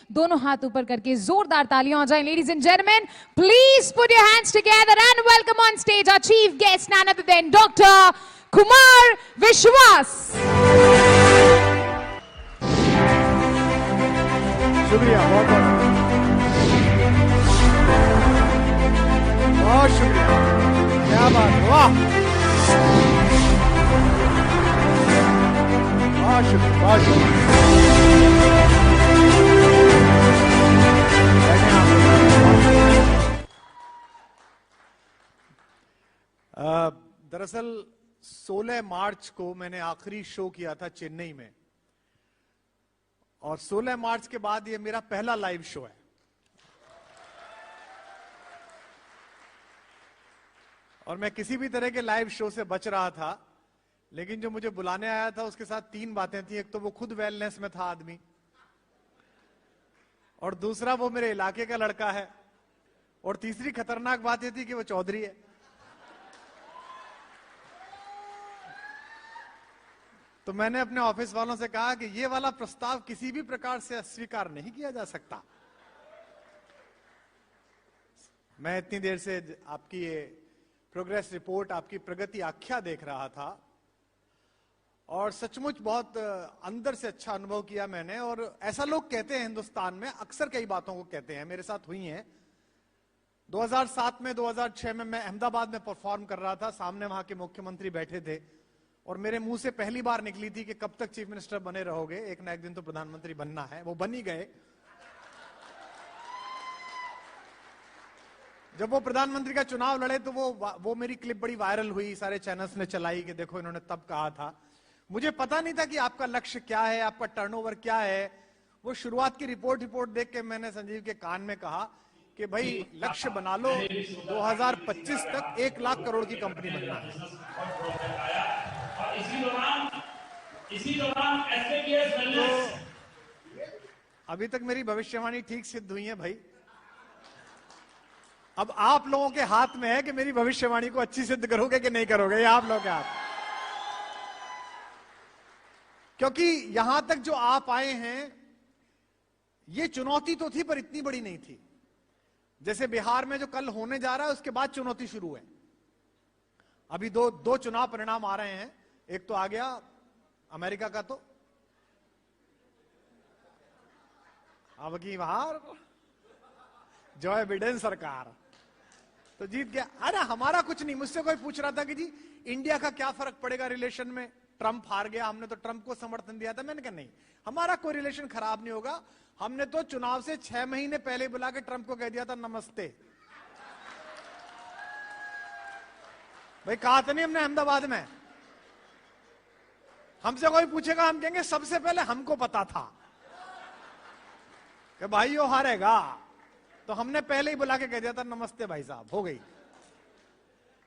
दोनों हाथ ऊपर करके जोरदार तालियां हो जाए। Ladies and gentleman, please put your hands together and welcome on stage our chief guest none other than doctor Kumar Vishwas. शुक्रिया, बहुत बहुत शुक्रिया, क्या बात, वाह, बहुत शुक्रिया, बहुत शुक्रिया। दरअसल 16 मार्च को मैंने आखिरी शो किया था चेन्नई में, और 16 मार्च के बाद ये मेरा पहला लाइव शो है। और मैं किसी भी तरह के लाइव शो से बच रहा था, लेकिन जो मुझे बुलाने आया था उसके साथ 3 बातें थी। एक तो वो खुद वेलनेस में था आदमी, और दूसरा वो मेरे इलाके का लड़का है, और तीसरी खतरनाक बात ये थी कि वो चौधरी है। तो मैंने अपने ऑफिस वालों से कहा कि ये वाला प्रस्ताव किसी भी प्रकार से अस्वीकार नहीं किया जा सकता। मैं इतनी देर से आपकी ये प्रोग्रेस रिपोर्ट, आपकी प्रगति आख्या देख रहा था, और सचमुच बहुत अंदर से अच्छा अनुभव किया मैंने। और ऐसा लोग कहते हैं हिंदुस्तान में, अक्सर कई बातों को कहते हैं, मेरे साथ हुई हैं। 2007 में, 2006 में मैं अहमदाबाद में परफॉर्म कर रहा था, सामने वहां के मुख्यमंत्री बैठे थे, और मेरे मुंह से पहली बार निकली थी कि कब तक चीफ मिनिस्टर बने रहोगे, एक ना एक दिन तो प्रधानमंत्री बनना है। वो बन ही गए। जब वो प्रधानमंत्री का चुनाव लड़े तो वो मेरी क्लिप बड़ी वायरल हुई, सारे चैनल्स ने चलाई कि देखो इन्होंने तब कहा था। मुझे पता नहीं था कि आपका लक्ष्य क्या है, आपका टर्नओवर क्या है। वो शुरुआत की रिपोर्ट देख के मैंने संजीव के कान में कहा कि भाई लक्ष्य बना लो, 2025 तक 1 लाख करोड़ की कंपनी बनना है। इसी दौरान तो अभी तक मेरी भविष्यवाणी ठीक सिद्ध हुई है भाई। अब आप लोगों के हाथ में है कि मेरी भविष्यवाणी को अच्छी सिद्ध करोगे कि नहीं करोगे, ये आप लोगों के हाथ। क्योंकि यहां तक जो आप आए हैं, ये चुनौती तो थी पर इतनी बड़ी नहीं थी। जैसे बिहार में जो कल होने जा रहा है, उसके बाद चुनौती शुरू है। अभी दो चुनाव परिणाम आ रहे हैं। एक तो आ गया अमेरिका का, तो अब की बार जो बिडेन सरकार तो जीत गया। अरे हमारा कुछ नहीं। मुझसे कोई पूछ रहा था कि जी इंडिया का क्या फर्क पड़ेगा रिलेशन में, ट्रंप हार गया, हमने तो ट्रंप को समर्थन दिया था। मैंने कहा नहीं, हमारा कोई रिलेशन खराब नहीं होगा। हमने तो चुनाव से 6 महीने पहले बुला के ट्रंप को कह दिया था नमस्ते। भाई कहा था नहीं हमने अहमदाबाद में। हमसे कोई पूछेगा हम कहेंगे सबसे पहले हमको पता था कि भाई वो हारेगा, तो हमने पहले ही बुला के कह दिया था नमस्ते भाई साहब, हो गई।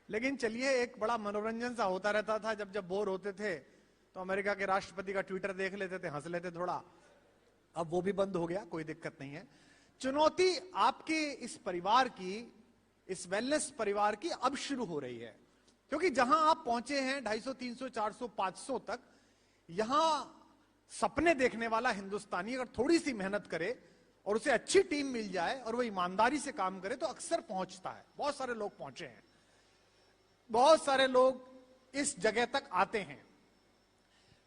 लेकिन चलिए, एक बड़ा मनोरंजन सा होता रहता था। जब बोर होते थे तो अमेरिका के राष्ट्रपति का ट्विटर देख लेते थे, हंस लेते थोड़ा। अब वो भी बंद हो गया, कोई दिक्कत नहीं है। चुनौती आपके इस परिवार की, इस वेलनेस परिवार की अब शुरू हो रही है। क्योंकि जहां आप पहुंचे हैं 250, 300, 400, 500 तक, यहां सपने देखने वाला हिंदुस्तानी अगर थोड़ी सी मेहनत करे और उसे अच्छी टीम मिल जाए और वो ईमानदारी से काम करे तो अक्सर पहुंचता है। बहुत सारे लोग पहुंचे हैं, बहुत सारे लोग इस जगह तक आते हैं।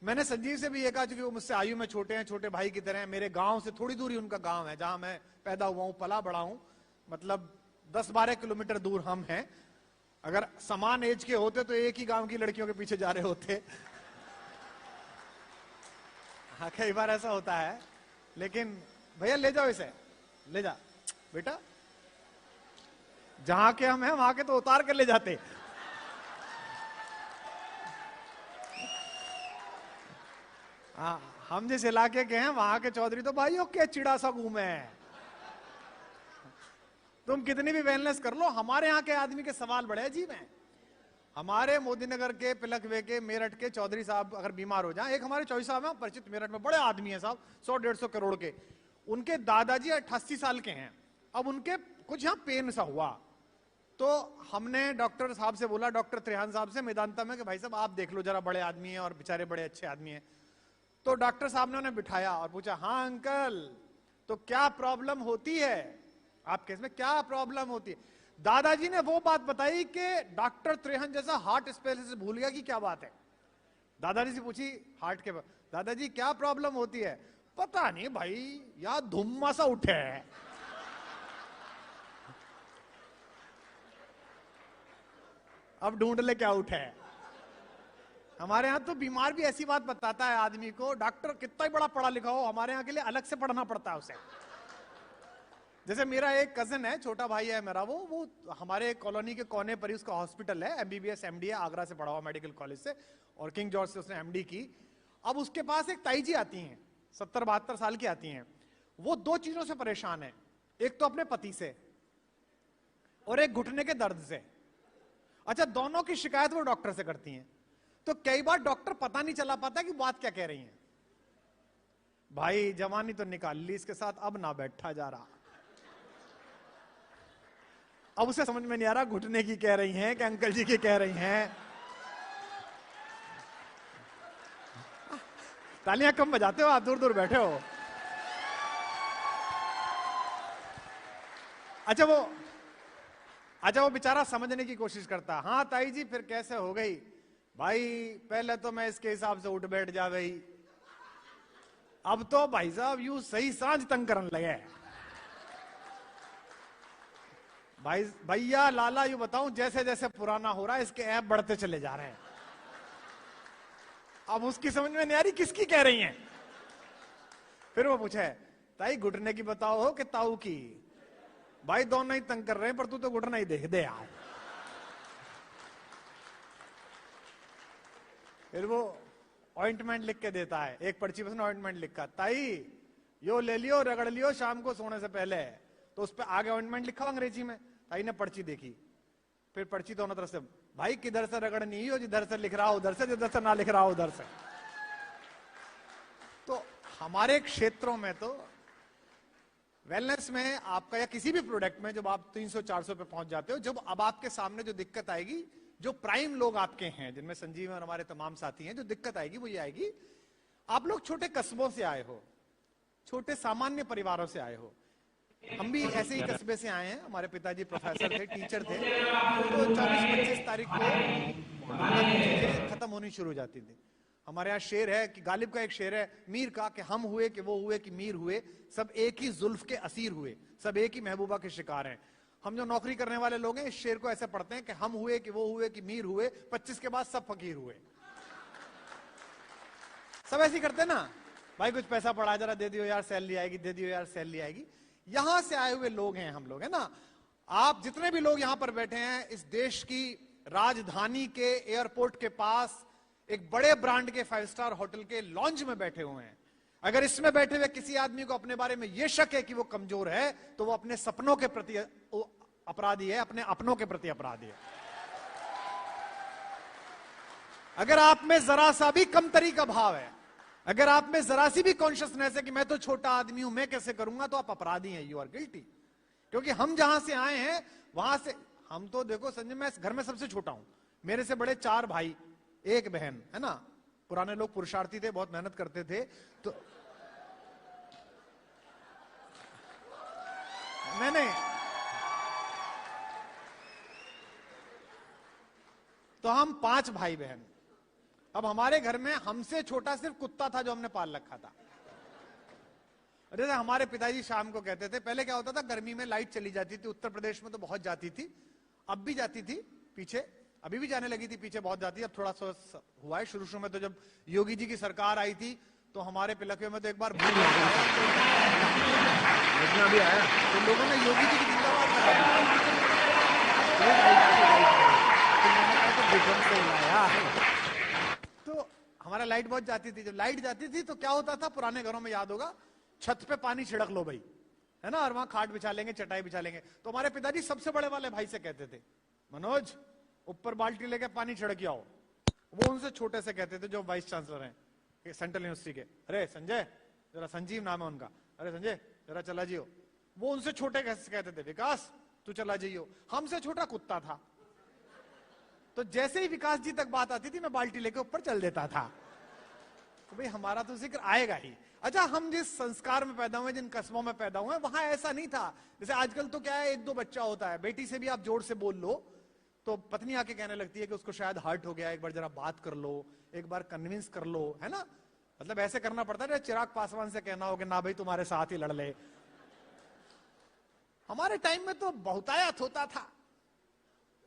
मैंने संजीव से भी ये कहा, क्योंकि वो मुझसे आयु में छोटे हैं, छोटे भाई की तरह हैं। मेरे गांव से थोड़ी दूर ही उनका गांव है, जहां मैं पैदा हुआ हूं, पला बड़ा हूं। मतलब 10-12 किलोमीटर दूर हम हैं। अगर समान एज के होते तो एक ही गांव की लड़कियों के पीछे जा रहे होते। हाँ, कई बार ऐसा होता है। लेकिन भैया ले जाओ इसे, ले जा बेटा। जहां के हम हैं वहां के तो उतार कर ले जाते। हाँ, हम जिस इलाके के हैं वहां के चौधरी तो भाइयों के चिड़ा सा घूमे हैं। तुम कितनी भी वेलनेस कर लो, हमारे यहाँ के आदमी के सवाल बड़े अजीब हैं। हमारे मोदीनगर के, पिलखवे के, मेरठ के चौधरी साहब अगर बीमार हो जाए, एक हमारे चौधरी साहब हैं परिचित, मेरठ में बड़े आदमी हैं साहब, 100-150 करोड़ के। उनके दादाजी 88 साल के हैं। अब उनके कुछ यहाँ पेन सा हुआ, तो हमने डॉक्टर साहब से बोला, डॉक्टर त्रेहान साहब से मेदांता में, कि भाई साहब आप देख लो जरा, बड़े आदमी हैं और बेचारे बड़े अच्छे आदमी हैं। तो डॉक्टर साहब ने उन्हें बिठाया और पूछा, हाँ अंकल तो क्या प्रॉब्लम होती है आपके इसमें, क्या प्रॉब्लम होती है? दादाजी ने वो बात बताई कि डॉक्टर त्रेहन जैसा हार्ट स्पेशलिस्ट भूल गया कि क्या बात है। दादाजी से पूछी हार्ट के, दादाजी क्या प्रॉब्लम होती है? पता नहीं भाई, या धुम्मा सा उठे है। अब ढूंढ ले क्या उठे है। हमारे यहां तो बीमार भी ऐसी बात बताता है आदमी को, डॉक्टर कितना ही बड़ा पढ़ा लिखा हो, हमारे यहां के लिए अलग से पढ़ना पड़ता है उसे। जैसे मेरा एक कजन है, छोटा भाई है मेरा, वो हमारे कॉलोनी के कोने पर ही उसका हॉस्पिटल है, एमबीबीएस एमडी है, आगरा से पढ़ा हुआ मेडिकल कॉलेज से, और किंग जॉर्ज से उसने एमडी की। अब उसके पास एक ताई जी आती हैं, 70-72 साल की आती हैं। वो दो चीजों से परेशान है, एक तो अपने पति से और एक घुटने के दर्द से। अच्छा, दोनों की शिकायत वो डॉक्टर से करती हैं। तो कई बार डॉक्टर पता नहीं चला पाता कि बात क्या कह रही हैं। भाई जवानी तो निकाल ली इसके साथ, अब ना बैठा जा रहा। अब उसे समझ में नहीं आ रहा घुटने की कह रही हैं कि अंकल जी की कह रही हैं। तालियां कम बजाते हो आप, दूर दूर बैठे हो। अच्छा वो बेचारा समझने की कोशिश करता, हाँ ताई जी फिर कैसे हो गई? भाई पहले तो मैं इसके हिसाब से उठ बैठ जा गई, अब तो भाई साहब यूं सही सांझ तंग करने लगे। भाई भैया लाला यूं बताऊं, जैसे जैसे पुराना हो रहा है इसके ऐप बढ़ते चले जा रहे हैं। अब उसकी समझ में नहीं आ रही किसकी कह रही हैं। फिर वो पूछे, ताई घुटने की बताओ हो कि ताऊ की? भाई दोनों ही तंग कर रहे हैं, पर तू तो घुटना ही देख दे यार। फिर वो ऑइंटमेंट लिख के देता है, एक पर्ची पर ऑइंटमेंट लिखा, ताई यो ले लियो, रगड़ लियो शाम को सोने से पहले। तो उस पर आगे ऑइंटमेंट लिखा अंग्रेजी में। ताई ने पर्ची देखी, फिर पर्ची दोनों तरफ से, भाई किधर से रगड़नी हो, जिधर से लिख रहा हो उधर से, जिधर से ना लिख रहा हो उधर से। तो हमारे क्षेत्रों में तो वेलनेस में आपका या किसी भी प्रोडक्ट में जब आप 300-400 पे पहुंच जाते हो, जब अब आपके सामने जो दिक्कत आएगी, जो प्राइम लोग आपके हैं, जिनमें संजीव और हमारे तमाम साथी हैं, जो दिक्कत आएगी वो ये आएगी, आप लोग छोटे कस्बों से आए हो, छोटे सामान्य परिवारों से आए हो। हम भी ऐसे ही कस्बे से आए हैं। हमारे पिताजी प्रोफेसर थे, टीचर थे। तो 24-25 तारीख को चीजें खत्म होनी शुरू हो जाती थी। हमारे यहाँ शेर है कि गालिब का एक शेर है मीर का, कि हम हुए कि वो हुए कि मीर हुए, सब एक ही जुल्फ के असीर हुए, सब एक ही महबूबा के शिकार हैं। हम जो नौकरी करने वाले लोग हैं, इस शेर को ऐसे पढ़ते हैं कि हम हुए कि वो हुए कि मीर हुए, 25 के बाद सब फकीर हुए। सब ऐसे ही करते ना, भाई कुछ पैसा पड़ा जरा दे दियो यार सैलरी आएगी, दे दियो यार सैलरी आएगी। यहां से आए हुए लोग हैं हम लोग, है ना। आप जितने भी लोग यहां पर बैठे हैं, इस देश की राजधानी के एयरपोर्ट के पास एक बड़े ब्रांड के 5 स्टार होटल के लॉन्ज में बैठे हुए हैं। अगर इसमें बैठे हुए किसी आदमी को अपने बारे में यह शक है कि वो कमजोर है, तो वो अपने सपनों के प्रति अपराधी है, अपने अपनों के प्रति अपराधी है। अगर आप में जरा सा भी कमतरी का भाव है, अगर आप में जरा सी भी कॉन्शियसनेस है कि मैं तो छोटा आदमी हूं, मैं कैसे करूंगा, तो आप अपराधी हैं, यू आर गिल्टी। क्योंकि हम जहां से आए हैं वहां से, हम तो देखो संजय, मैं घर में सबसे छोटा हूं, मेरे से बड़े 4 भाई 1 बहन, है ना। पुराने लोग पुरुषार्थी थे, बहुत मेहनत करते थे। तो मैंने तो हम 5 भाई बहन। अब हमारे घर में हमसे छोटा सिर्फ कुत्ता था जो हमने पाल रखा था। जैसे हमारे पिताजी शाम को कहते थे, पहले क्या होता था, गर्मी में लाइट चली जाती थी, उत्तर प्रदेश में तो बहुत जाती थी, अब भी जाती थी पीछे, अभी भी जाने लगी थी, पीछे बहुत जाती है, अब थोड़ा सा हुआ है। शुरू में तो जब योगी जी की सरकार आई थी तो हमारे पिलखियों में तो एक बार भी आया, तो लोगों ने योगी जी की जिंदाबाद कराया। तो हमारा लाइट बहुत जाती थी, जब लाइट जाती थी तो क्या होता था, पुराने घरों में याद होगा, छत पे पानी छिड़क लो भाई, है ना, और वहां खाट बिछा लेंगे, चटाई बिछा लेंगे। तो हमारे पिताजी सबसे बड़े वाले भाई से कहते थे, मनोज ऊपर बाल्टी लेके पानी छिड़क आओ। वो उनसे छोटे से कहते थे जो वाइस चांसलर हैं सेंट्रल यूनिवर्सिटी के, अरे संजय, जरा, संजीव नाम है उनका, अरे संजय जरा चला जियो। वो उनसे छोटे कहते थे, विकास तू चला जाइयो। हमसे छोटा कुत्ता था, तो जैसे ही विकास जी तक बात आती थी मैं बाल्टी लेके ऊपर चल देता था। तो भाई हमारा तो जिक्र आएगा ही। अच्छा, हम जिस संस्कार में पैदा हुए, जिन कस्बों में पैदा हुए, वहां ऐसा नहीं था। जैसे आजकल तो क्या है, एक दो बच्चा होता है, बेटी से भी आप जोर से बोल लो तो पत्नी आके कहने लगती है कि उसको शायद हर्ट हो गया, एक बार जरा बात कर लो, एक बार कन्विंस कर लो, है ना। मतलब ऐसे करना पड़ता है, चिराग पासवान से कहना हो कि ना भाई तुम्हारे साथ ही लड़ ले। हमारे टाइम में तो बहुतायत होता था,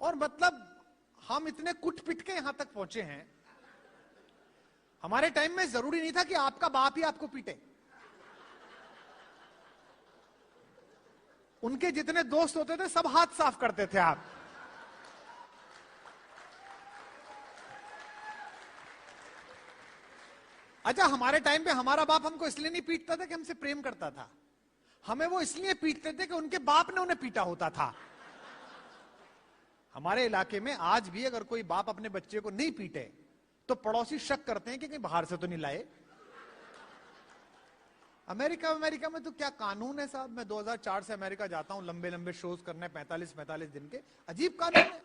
और मतलब हम इतने कुट पिट के यहां तक पहुंचे हैं। हमारे टाइम में जरूरी नहीं था कि आपका बाप ही आपको पीटे। उनके जितने दोस्त होते थे सब हाथ साफ करते थे आप। अच्छा, हमारे टाइम पे हमारा बाप हमको इसलिए नहीं पीटता था कि हमसे प्रेम करता था, हमें वो इसलिए पीटते थे कि उनके बाप ने उन्हें पीटा होता था। हमारे इलाके में आज भी अगर कोई बाप अपने बच्चे को नहीं पीटे तो पड़ोसी शक करते हैं कि कहीं बाहर से तो नहीं लाए। अमेरिका में तो क्या कानून है साहब। मैं 2004 से अमेरिका जाता हूं लंबे लंबे शोज करने, 45 दिन के। अजीब कानून है।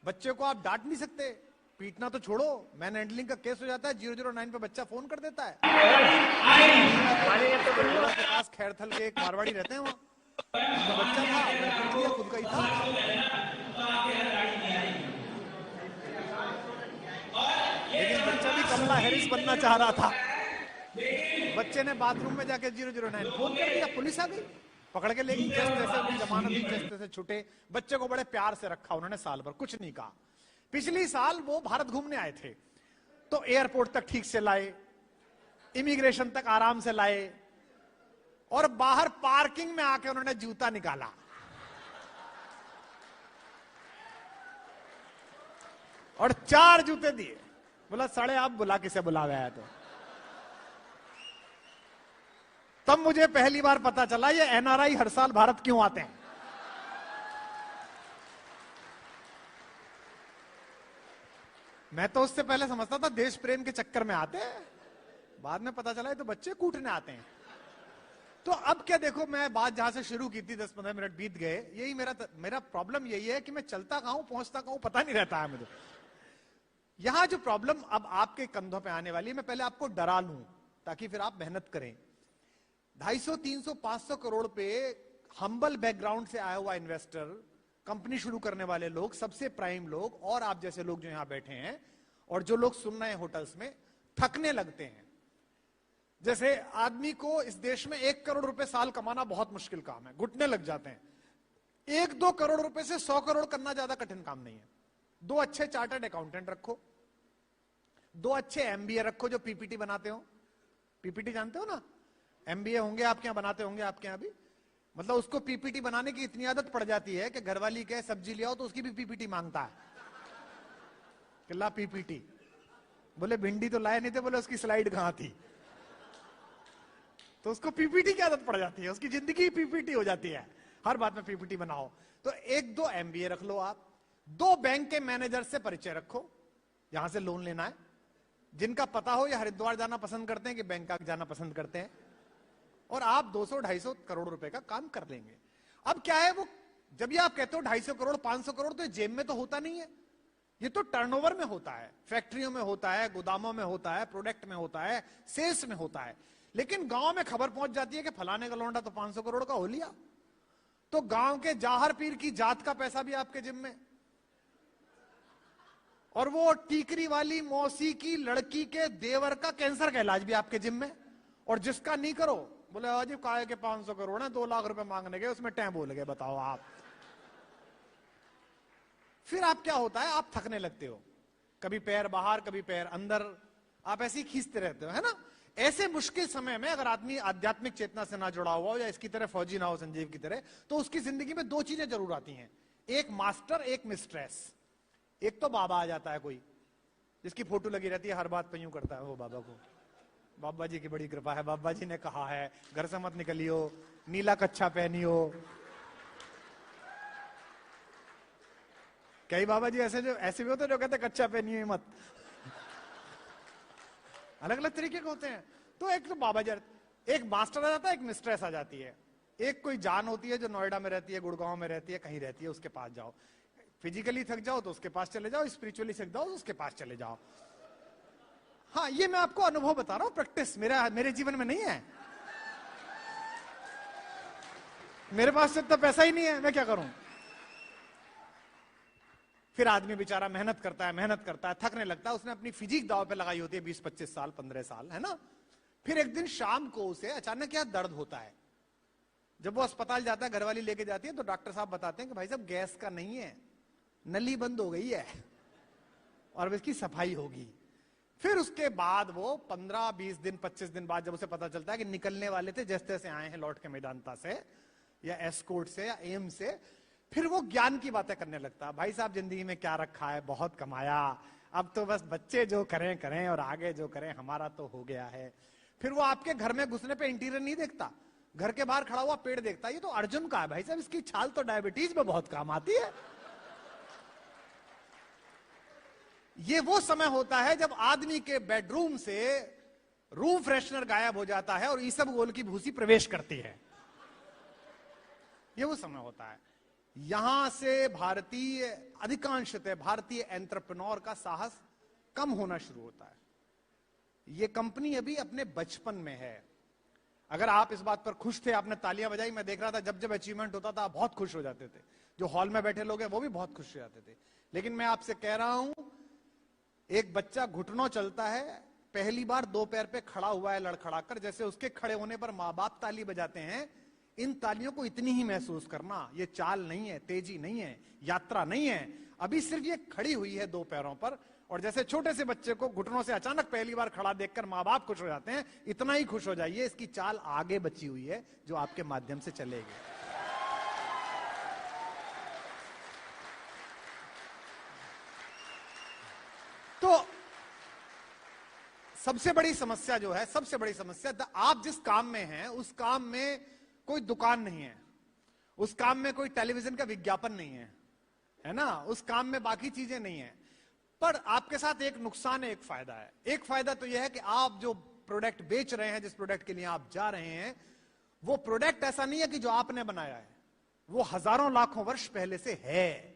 बच्चे को आप डांट नहीं सकते, पीटना तो छोड़ो, मैन हैंडलिंग का केस हो जाता है, 009 पे बच्चा फोन कर देता है। पास खैरथल के एक मारवाड़ी रहते हैं, वहां तो बच्चा था, पीट लिया, खुद का ही था। लेकिन बच्चा भी कमला हैरिस बनना चाह रहा था। बच्चे ने बाथरूम में जाके 009 फोन कर दिया, पुलिस आ गई, पकड़ के ले गई। जैसे जमानत दी, जैसे छूटे। बच्चे को बड़े प्यार से रखा उन्होंने, साल भर कुछ नहीं कहा। पिछली साल वो भारत घूमने आए थे, तो एयरपोर्ट तक ठीक से लाए, इमिग्रेशन तक आराम से लाए, और बाहर पार्किंग में आके उन्होंने जूता निकाला। और 4 जूते दिए। बोला साढ़े आप बुला किसे बुला गया। तो तब मुझे पहली बार पता चला ये एनआरआई हर साल भारत क्यों आते हैं। मैं तो उससे पहले समझता था देश प्रेम के चक्कर में आते हैं, बाद में पता चला ये तो बच्चे कूटने आते हैं। तो अब क्या, देखो मैं बात जहां से शुरू की थी, 10-15 मिनट बीत गए। यही मेरा प्रॉब्लम यही है कि मैं चलता कहां हूं, पहुंचता कहां हूं, पता नहीं रहता है मुझे। यहां जो प्रॉब्लम अब आपके कंधों पे आने वाली है, मैं पहले आपको डरा लूं ताकि फिर आप मेहनत करें। 250, 300, 500 करोड़ पे हम्बल बैकग्राउंड से आया हुआ इन्वेस्टर, कंपनी शुरू करने वाले लोग, सबसे प्राइम लोग, और आप जैसे लोग जो यहां बैठे हैं, और जो लोग सुन रहे हैं होटल्स में, थकने लगते हैं। जैसे आदमी को इस देश में 1 करोड़ रुपए साल कमाना बहुत मुश्किल काम है, घुटने लग जाते हैं। 1-2 करोड़ रुपए से 100 करोड़ करना ज्यादा कठिन काम नहीं है। 2 अच्छे चार्टर्ड अकाउंटेंट रखो, 2 अच्छे एमबीए रखो जो पीपीटी बनाते हो। पीपीटी जानते हो ना, एमबीए होंगे आपके यहां, बनाते होंगे आपके यहां भी। मतलब उसको पीपीटी बनाने की इतनी आदत पड़ जाती है कि घरवाली कहे सब्जी ले आओ तो उसकी भी पीपीटी मांगता है कि ला पीपीटी। बोले भिंडी तो लाए नहीं थे, बोले उसकी स्लाइड कहां थी। तो उसको पीपीटी की आदत पड़ जाती है, उसकी जिंदगी पीपीटी हो जाती है, हर बात में पीपीटी बनाओ। तो 1-2 एमबीए रख लो आप, 2 बैंक के मैनेजर से परिचय रखो जहां से लोन लेना है, जिनका पता हो या हरिद्वार जाना पसंद करते हैं कि बैंकॉक जाना पसंद करते हैं, और आप 200-250 करोड़ रुपए का काम कर लेंगे। अब क्या है, वो जब ये आप कहते हो 250 करोड़ 500 करोड़, तो जेब में तो होता नहीं है, ये तो टर्नओवर में होता है, फैक्ट्रियों में होता है, गोदामों में होता है, प्रोडक्ट में होता है, सेल्स में होता है। लेकिन गांव में खबर पहुंच जाती है कि फलाने का लौंडा तो 500 करोड़ का हो लिया, तो गांव के जाहर पीर की जात का पैसा भी आपके जिम्मे, और वो टीकरी वाली मौसी की लड़की के देवर का कैंसर का इलाज भी आपके जिम्मे। और जिसका नहीं करो, बोले अजीब काहे के 500 करोड़ है, 2 लाख रुपए मांगने गए, उसमें टैं बोल गए। बताओ आप, फिर आप क्या होता है, आप थकने लगते हो, कभी पैर बाहर कभी पैर अंदर, आप ऐसे ही खींचते रहते हो, है ना। ऐसे मुश्किल समय में अगर आदमी आध्यात्मिक चेतना से ना जुड़ा हुआ हो, या इसकी तरह फौजी ना हो संजीव की तरह, तो उसकी जिंदगी में 2 चीजें जरूर आती हैं, एक मास्टर, एक मिस्ट्रेस। एक तो बाबा आ जाता है कोई, जिसकी फोटो लगी रहती है, हर बात पे यूं करता है वो बाबा को, बाबा जी की बड़ी कृपा है, बाबा जी ने कहा है घर से मत निकलियो, नीला कच्छा पहनियो। कई बाबा जी ऐसे भी होते जो कहते कच्छा पहनियो मत। अलग अलग तरीके के होते हैं। तो एक तो बाबा जी, एक मास्टर आ जाता है, एक मिस्ट्रेस आ जाती है। एक कोई जान होती है जो नोएडा में रहती है, गुड़गांव में रहती है, कहीं रहती है, उसके पास जाओ। फिजिकली थक जाओ तो उसके पास चले जाओ, स्पिरिचुअली थक जाओ तो उसके पास चले जाओ। हाँ, ये मैं आपको अनुभव बता रहा हूं, प्रैक्टिस मेरे जीवन में नहीं है। मेरे पास इतना पैसा ही नहीं है, मैं क्या करूं। फिर आदमी बेचारा मेहनत करता है, थकने लगता है, उसने अपनी फिजिक दांव पे लगाई होती है 20-25 साल 15 साल, है ना। फिर एक दिन शाम को उसे अचानक क्या दर्द होता है। जब वो अस्पताल जाता है, घरवाली लेके जाती है, तो डॉक्टर साहब बताते हैं कि भाई साहब गैस का नहीं है, नली बंद हो गई है और अब इसकी सफाई होगी। फिर उसके बाद वो 15-20 दिन 25 दिन बाद जब उसे पता चलता है कि निकलने वाले थे, जैसे तैसे आए हैं लौट के मैदानता से या एस्कोर्ट से या एम से, फिर वो ज्ञान की बातें करने लगता है। भाई साहब जिंदगी में क्या रखा है, बहुत कमाया, अब तो बस बच्चे जो करें करें और आगे जो करें हमारा तो हो गया है। फिर वो आपके घर में घुसने पे इंटीरियर नहीं देखता, घर के बाहर खड़ा हुआ पेड़ देखता है, ये तो अर्जुन का है भाई साहब, इसकी छाल तो डायबिटीज में बहुत काम आती है। ये वो समय होता है जब आदमी के बेडरूम से रूम फ्रेशनर गायब हो जाता है और ईसबगोल की भूसी प्रवेश करती है। ये वो समय होता है। यहां से भारतीय अधिकांशतः भारतीय एंटरप्रेन्योर का साहस कम होना शुरू होता है। ये कंपनी अभी अपने बचपन में है। अगर आप इस बात पर खुश थे, आपने तालियां बजाई, मैं देख रहा था जब जब अचीवमेंट होता था आप बहुत खुश हो जाते थे, जो हॉल में बैठे लोग हैं वो भी बहुत खुश हो जाते थे। लेकिन मैं आपसे कह रहा हूं, एक बच्चा घुटनों चलता है, पहली बार दो पैर पे खड़ा हुआ है लड़खड़ाकर, जैसे उसके खड़े होने पर मां बाप ताली बजाते हैं, इन तालियों को इतनी ही महसूस करना। ये चाल नहीं है, तेजी नहीं है, यात्रा नहीं है, अभी सिर्फ ये खड़ी हुई है दो पैरों पर। और जैसे छोटे से बच्चे को घुटनों से अचानक पहली बार खड़ा देखकर मां बाप खुश हो जाते हैं, इतना ही खुश हो जाइए, इसकी चाल आगे बची हुई है जो आपके माध्यम से चलेगी। तो सबसे बड़ी समस्या जो है, सबसे बड़ी समस्या, आप जिस काम में हैं उस काम में कोई दुकान नहीं है, उस काम में कोई टेलीविजन का विज्ञापन नहीं है ना, उस काम में बाकी चीजें नहीं है। पर आपके साथ एक नुकसान है, एक फायदा है। एक फायदा तो यह है कि आप जो प्रोडक्ट बेच रहे हैं, जिस प्रोडक्ट के लिए आप जा रहे हैं, वो प्रोडक्ट ऐसा नहीं है कि जो आपने बनाया है, वो हजारों लाखों वर्ष पहले से है।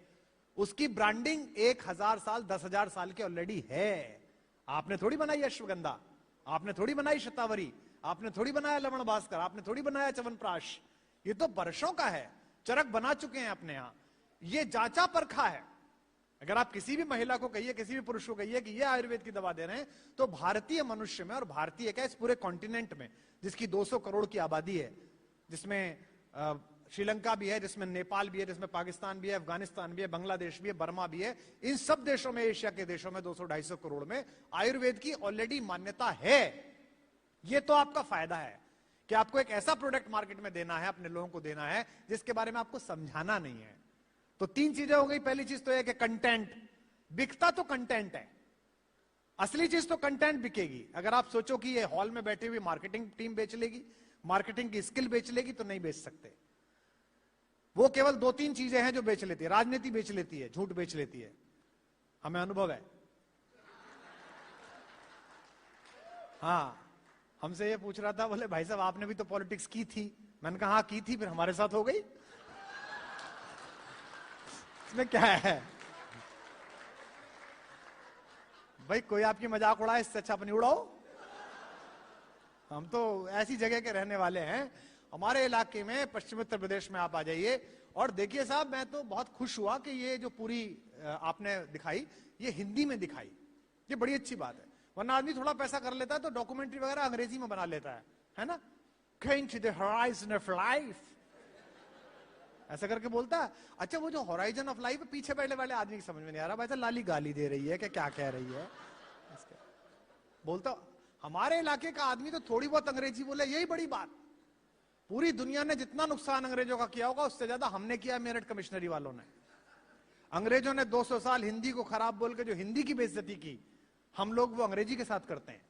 उसकी ब्रांडिंग 1000 साल 10,000 साल की ऑलरेडी है। आपने थोड़ी बनाई अश्वगंधा, आपने थोड़ी बनाई शतावरी, आपने थोड़ी बनाया लवण भास्कर, आपने थोड़ी बनाया च्यवनप्राश, ये तो वर्षों का है। चरक बना चुके हैं अपने यहां, ये जांचा परखा है। अगर आप किसी भी महिला को कहिए, किसी भी पुरुष को कहिए कि ये आयुर्वेद की दवा दे रहे हैं, तो भारतीय मनुष्य में, और भारतीय क्या इस पूरे कॉन्टिनेंट में जिसकी 200 करोड़ की आबादी है, जिसमें श्रीलंका भी है, जिसमें नेपाल भी है, जिसमें पाकिस्तान भी है, अफगानिस्तान भी है, बांग्लादेश भी है, बर्मा भी है, इन सब देशों में, एशिया के देशों में 200-250 करोड़ में आयुर्वेद की ऑलरेडी मान्यता है। ये तो आपका फायदा है कि आपको एक ऐसा प्रोडक्ट मार्केट में देना है, अपने लोगों को देना है जिसके बारे में आपको समझाना नहीं है। तो 3 चीजें हो गई। पहली चीज तो यह कि कंटेंट बिकता, तो कंटेंट है, असली चीज तो कंटेंट बिकेगी। अगर आप सोचो कि ये हॉल में बैठे हुए मार्केटिंग टीम बेच लेगी, मार्केटिंग की स्किल बेच लेगी, तो नहीं बेच सकते। वो केवल 2-3 चीजें हैं जो बेच लेती है। राजनीति बेच लेती है, झूठ बेच लेती है, हमें अनुभव है। हाँ, हमसे ये पूछ रहा था, बोले भाई साहब आपने भी तो पॉलिटिक्स की थी। मैंने कहा हाँ की थी, फिर हमारे साथ हो गई, इसमें क्या है भाई, कोई आपकी मजाक उड़ाए इससे अच्छा अपनी उड़ाओ। हम तो ऐसी जगह के रहने वाले हैं। हमारे इलाके में पश्चिमी उत्तर प्रदेश में आप आ जाइए और देखिए साहब, मैं तो बहुत खुश हुआ कि ये जो पूरी आपने दिखाई, ये हिंदी में दिखाई, ये बड़ी अच्छी बात है। वरना आदमी थोड़ा पैसा कर लेता है तो डॉक्यूमेंट्री वगैरह अंग्रेजी में बना लेता है ना। Going to the horizon of life, ऐसा करके बोलता है। अच्छा, वो जो होराइजन ऑफ लाइफ पीछे बैठे वाले आदमी की समझ में नहीं आ रहा, भाई साहब लाली गाली दे रही है कि क्या कह रही है। बोलता हमारे इलाके का आदमी तो थोड़ी बहुत अंग्रेजी बोले, यही बड़ी बात। पूरी दुनिया ने जितना नुकसान अंग्रेजों का किया होगा उससे ज्यादा हमने किया, मेरठ कमिश्नरी वालों ने। अंग्रेजों ने 200 साल हिंदी को खराब बोल के जो हिंदी की बेइज्जती की, हम लोग वो अंग्रेजी के साथ करते हैं।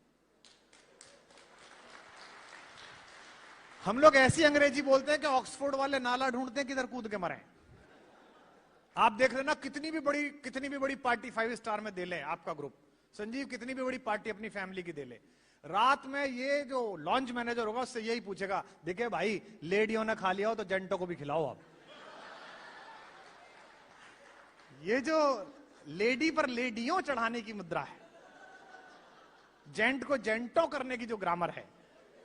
हम लोग ऐसी अंग्रेजी बोलते हैं कि ऑक्सफोर्ड वाले नाला ढूंढते हैं किधर कूद के मरे। आप देख लेना, कितनी भी बड़ी पार्टी 5 स्टार में दे ले आपका ग्रुप, संजीव कितनी भी बड़ी पार्टी अपनी फैमिली की दे ले, रात में ये जो लॉन्च मैनेजर होगा उससे यही पूछेगा, देखिए भाई लेडियों ने खा लिया हो तो जेंटो को भी खिलाओ आप। ये जो लेडी पर लेडियों चढ़ाने की मुद्रा है, जेंट को जेंटो करने की जो ग्रामर है,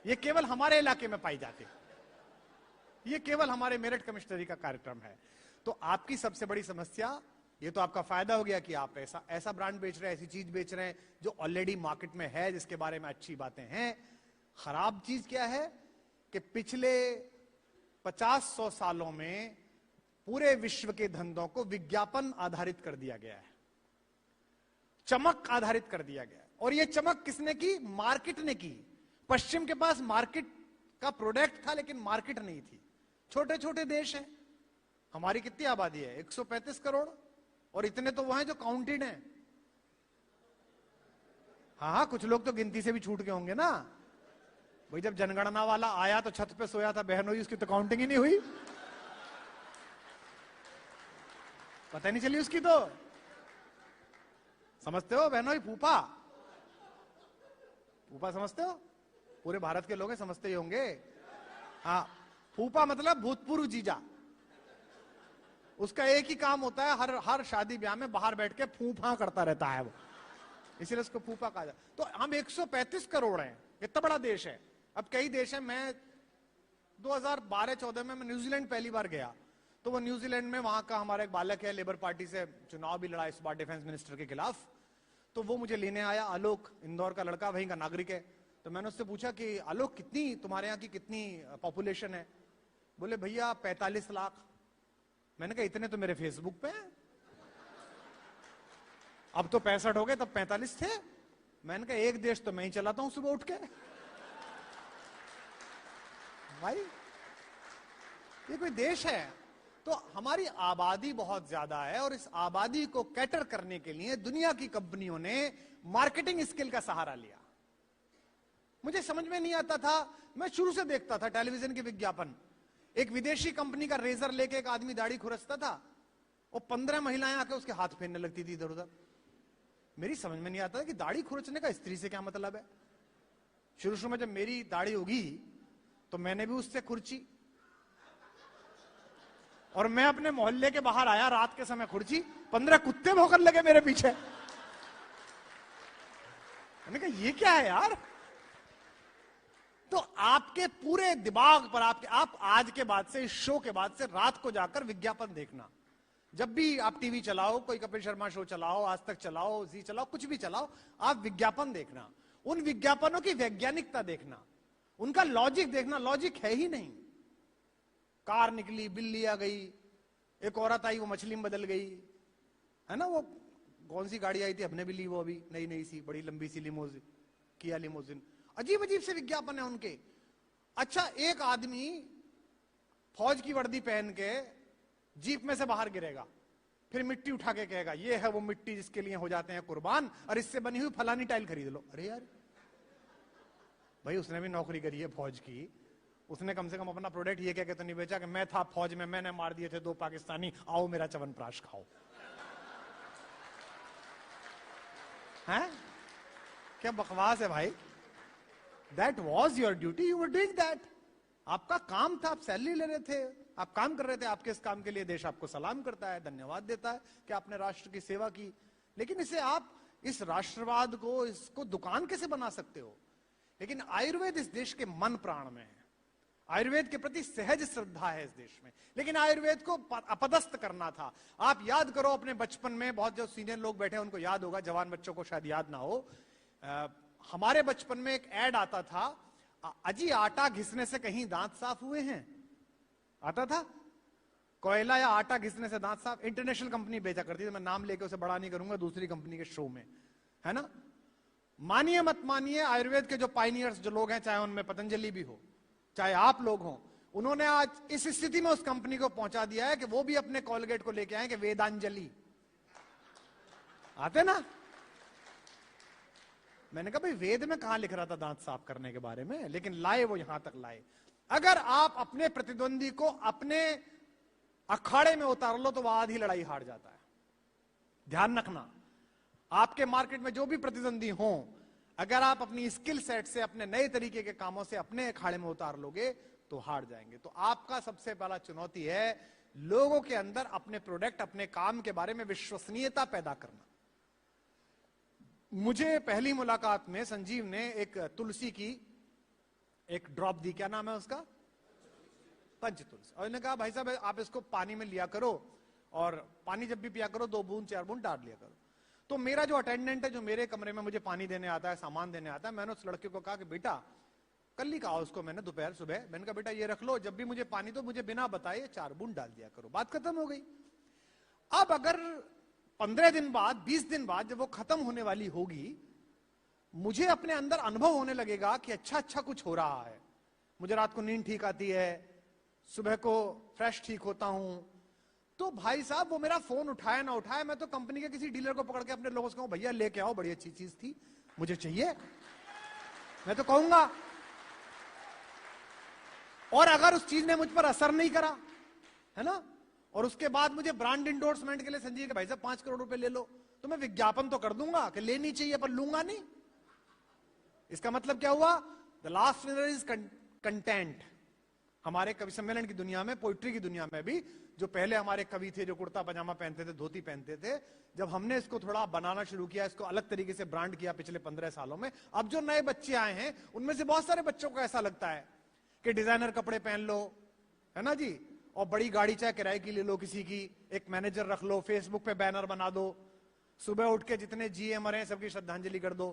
ये केवल हमारे इलाके में पाई जाती है। ये केवल हमारे मेरिट कमिश्नरी का कार्यक्रम है। तो आपकी सबसे बड़ी समस्या, ये तो आपका फायदा हो गया कि आप ऐसा ब्रांड बेच रहे हैं, ऐसी चीज बेच रहे हैं जो ऑलरेडी मार्केट में है, जिसके बारे में अच्छी बातें हैं। खराब चीज क्या है कि पिछले 50-100 सालों में पूरे विश्व के धंधों को विज्ञापन आधारित कर दिया गया है, चमक आधारित कर दिया गया है। और ये चमक किसने की? मार्केट ने की। पश्चिम के पास मार्केट का प्रोडक्ट था लेकिन मार्केट नहीं थी। छोटे छोटे देश हैं, हमारी कितनी आबादी है? 135 करोड़, और इतने तो वो हैं जो काउंटेड हैं। हाँ, कुछ लोग तो गिनती से भी छूट गए होंगे ना भाई। जब जनगणना वाला आया तो छत पे सोया था बहनों, उसकी तो काउंटिंग ही नहीं हुई, पता नहीं चली उसकी। तो समझते हो बहनों? फूफा फूफा समझते हो? पूरे भारत के लोग हैं, समझते ही होंगे। हाँ, फूफा मतलब भूतपूर्व जीजा। उसका एक ही काम होता है, हर शादी ब्याह में बाहर बैठ के फूफा करता रहता है वो, इसीलिए उसको फूफा कहा जाता। तो हम 135 करोड़ हैं, इतना बड़ा देश है। अब कई देश है, मैं 2012-14 में मैं न्यूजीलैंड पहली बार गया, तो वो न्यूजीलैंड में वहां का हमारा एक बालक है, लेबर पार्टी से चुनाव भी लड़ा इस बार डिफेंस मिनिस्टर के खिलाफ। तो वो मुझे लेने आया, आलोक, इंदौर का लड़का, वहीं का नागरिक है। तो मैंने उससे पूछा कि आलोक, कितनी तुम्हारे यहाँ की कितनी पॉपुलेशन है? बोले भैया 45 लाख। मैंने कहा इतने तो मेरे फेसबुक पे हैं, अब तो 65 हो गए, तब 45 थे। मैंने कहा एक देश तो मैं ही चलाता हूं सुबह उठ के भाई, ये कोई देश है? तो हमारी आबादी बहुत ज्यादा है, और इस आबादी को कैटर करने के लिए दुनिया की कंपनियों ने मार्केटिंग स्किल का सहारा लिया। मुझे समझ में नहीं आता था, मैं शुरू से देखता था टेलीविजन के विज्ञापन। एक विदेशी कंपनी का रेजर लेके एक आदमी दाढ़ी खुरचता था, और 15 महिलाएं आके उसके हाथ फेरने लगती थी इधर उधर। मेरी समझ में नहीं आता था कि दाढ़ी खुरचने का स्त्री से क्या मतलब है। शुरू में जब मेरी दाढ़ी होगी तो मैंने भी उससे खुरची, और मैं अपने मोहल्ले के बाहर आया रात के समय, खुरची, 15 कुत्ते भौंकने लगे मेरे पीछे। मैंने कहा ये क्या है यार? तो आपके पूरे दिमाग पर आप आज के बाद से, इस शो के बाद से, रात को जाकर विज्ञापन देखना। जब भी आप टीवी चलाओ, कोई कपिल शर्मा शो चलाओ, आज तक चलाओ, जी चलाओ, कुछ भी चलाओ, आप विज्ञापन देखना। उन विज्ञापनों की वैज्ञानिकता देखना, उनका लॉजिक देखना। लॉजिक है ही नहीं। कार निकली, बिल्ली आ गई, एक औरत आई वो मछली में बदल गई, है ना। वो कौन सी गाड़ी आई थी, हमने भी ली वो अभी नई सी, बड़ी लंबी सी लिमोजिन, किया लिमोजिन। अजीब अजीब से विज्ञापन है उनके। अच्छा, एक आदमी फौज की वर्दी पहन के जीप में से बाहर गिरेगा, फिर मिट्टी उठा के कहेगा ये है वो मिट्टी जिसके लिए हो जाते हैं कुर्बान, और इससे बनी हुई फलानी टाइल खरीद लो। अरे यार भाई, उसने भी नौकरी करी है फौज की, उसने कम से कम अपना प्रोडक्ट ये कह के तो नहीं बेचा कि मैं था फौज में, मैंने मार दिए थे 2 पाकिस्तानी, आओ मेरा च्यवनप्राश खाओ। हैं? क्या बकवास है भाई। That was your duty, you were doing that. आपका काम था, आप सैलरी ले रहे थे, आप काम कर रहे थे। आपके इस काम के लिए देश आपको सलाम करता है, धन्यवाद देता है कि आपने राष्ट्र की सेवा की। लेकिन इसे आप, इस राष्ट्रवाद को, इसको दुकान कैसे बना सकते हो? लेकिन आयुर्वेद इस देश के मन प्राण में है। आयुर्वेद के प्रति सहज श्रद्धा है इस देश में, लेकिन आयुर्वेद को अपदस्थ करना था। आप याद करो अपने बचपन में, बहुत जो सीनियर लोग बैठे हैं उनको याद होगा, जवान बच्चों को शायद याद ना हो। हमारे बचपन में एक ऐड आता था, अजी आटा घिसने से कहीं दांत साफ हुए हैं, आता था। कोयला या आटा घिसने से दांत साफ, इंटरनेशनल कंपनी बेचा करती थी, मैं नाम लेके उसे बड़ा नहीं करूंगा, दूसरी कंपनी के शो में, है ना। मानिए मत मानिए, आयुर्वेद के जो पायनियर्स जो लोग हैं, चाहे उनमें पतंजलि भी हो, चाहे आप लोग हो, उन्होंने आज इस स्थिति में उस कंपनी को पहुंचा दिया है कि वो भी अपने कोलगेट को लेके आए कि वेदांजलि आते ना। मैंने कहा भाई वेद में कहां लिख रहा था दांत साफ करने के बारे में, लेकिन लाए वो यहां तक लाए। अगर आप अपने प्रतिद्वंदी को अपने अखाड़े में उतार लो तो वह आधी लड़ाई हार जाता है। ध्यान रखना, आपके मार्केट में जो भी प्रतिद्वंदी हो, अगर आप अपनी स्किल सेट से, अपने नए तरीके के कामों से अपने अखाड़े में उतार लोगे तो हार जाएंगे। तो आपका सबसे पहला चुनौती है लोगों के अंदर अपने प्रोडक्ट, अपने काम के बारे में विश्वसनीयता पैदा करना। मुझे पहली मुलाकात में संजीव ने एक तुलसी की एक ड्रॉप दी, क्या नाम है उसका, पंच तुलसी, और उन्होंने कहा भाई साहब आप इसको पानी में लिया करो और पानी जब भी पिया करो 2 बूंद 4 बूंद डाल लिया करो। तो मेरा जो अटेंडेंट है जो मेरे कमरे में मुझे पानी देने आता है, सामान देने आता है, मैंने उस लड़के को कहा कि बेटा, कल ही कहा उसको मैंने दोपहर सुबह, मैंने कहा बेटा ये रख लो, जब भी मुझे पानी दो मुझे बिना बताए 4 बूंद डाल दिया करो, बात खत्म हो गई। अब अगर 15 दिन बाद 20 दिन बाद जब वो खत्म होने वाली होगी, मुझे अपने अंदर अनुभव होने लगेगा कि अच्छा कुछ हो रहा है, मुझे रात को नींद ठीक आती है, सुबह को फ्रेश ठीक होता हूं, तो भाई साहब वो मेरा फोन उठाया ना उठाया, मैं तो कंपनी के किसी डीलर को पकड़ के अपने लोगों से कहूं भैया लेके आओ, बड़ी अच्छी चीज थी, मुझे चाहिए, मैं तो कहूंगा। और अगर उस चीज ने मुझ पर असर नहीं करा, है ना, और उसके बाद मुझे ब्रांड इंडोर्समेंट के लिए संजीव के भाई साहब 5 करोड़ रुपए ले लो, तो मैं विज्ञापन तो कर दूंगा कि लेनी चाहिए पर लूंगा नहीं। इसका मतलब क्या हुआ, the last winner is content. हमारे कवि सम्मेलन की दुनिया में, पोइट्री की दुनिया में भी, जो पहले हमारे कवि थे जो कुर्ता पजामा पहनते थे, धोती पहनते थे, जब हमने इसको थोड़ा बनाना शुरू किया, इसको अलग तरीके से ब्रांड किया पिछले 15 सालों में, अब जो नए बच्चे आए हैं उनमें से बहुत सारे बच्चों को ऐसा लगता है कि डिजाइनर कपड़े पहन लो, है ना जी, और बड़ी गाड़ी चाहे किराए की ले लो किसी की, एक मैनेजर रख लो, फेसबुक पे बैनर बना दो, सुबह उठ के जितने जीए मरे हैं सबकी श्रद्धांजलि कर दो,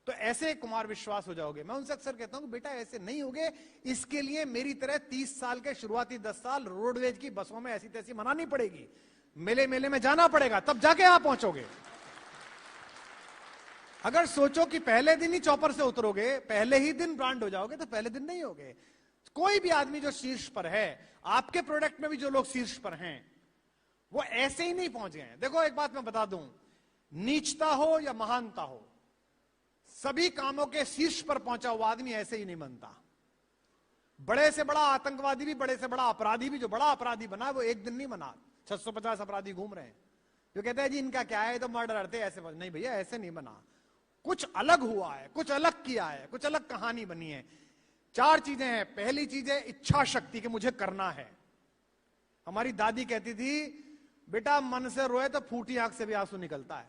तो ऐसे कुमार विश्वास हो जाओगे। मैं उनसे अक्सर कहता हूं बेटा ऐसे नहीं होगे, इसके लिए मेरी तरह 30 साल के शुरुआती 10 साल रोडवेज की बसों में ऐसी तैसी मनानी पड़ेगी, मेले मेले में जाना पड़ेगा, तब जाके यहां पहुंचोगे। अगर सोचो कि पहले दिन ही चौपर से उतरोगे, पहले ही दिन ब्रांड हो जाओगे, तो पहले दिन नहीं होगे। कोई भी आदमी जो शीर्ष पर है, आपके प्रोडक्ट में भी जो लोग शीर्ष पर हैं, वो ऐसे ही नहीं पहुंच गए हैं। देखो एक बात मैं बता दूं, नीचता हो या महानता हो, सभी कामों के शीर्ष पर पहुंचा हुआ आदमी ऐसे ही नहीं बनता। बड़े से बड़ा आतंकवादी भी, बड़े से बड़ा अपराधी भी, जो बड़ा अपराधी बना वो एक दिन नहीं बना, 650 अपराधी घूम रहे हैं, जो कहते हैं जी इनका क्या है, तो मर्डर करते ऐसे, नहीं भैया ऐसे नहीं बना, कुछ अलग हुआ है, कुछ अलग किया है, कुछ अलग कहानी बनी है। 4 चीजें हैं। पहली चीज है इच्छा शक्ति, कि मुझे करना है। हमारी दादी कहती थी बेटा मन से रोए तो फूटी आंख से भी आंसू निकलता है,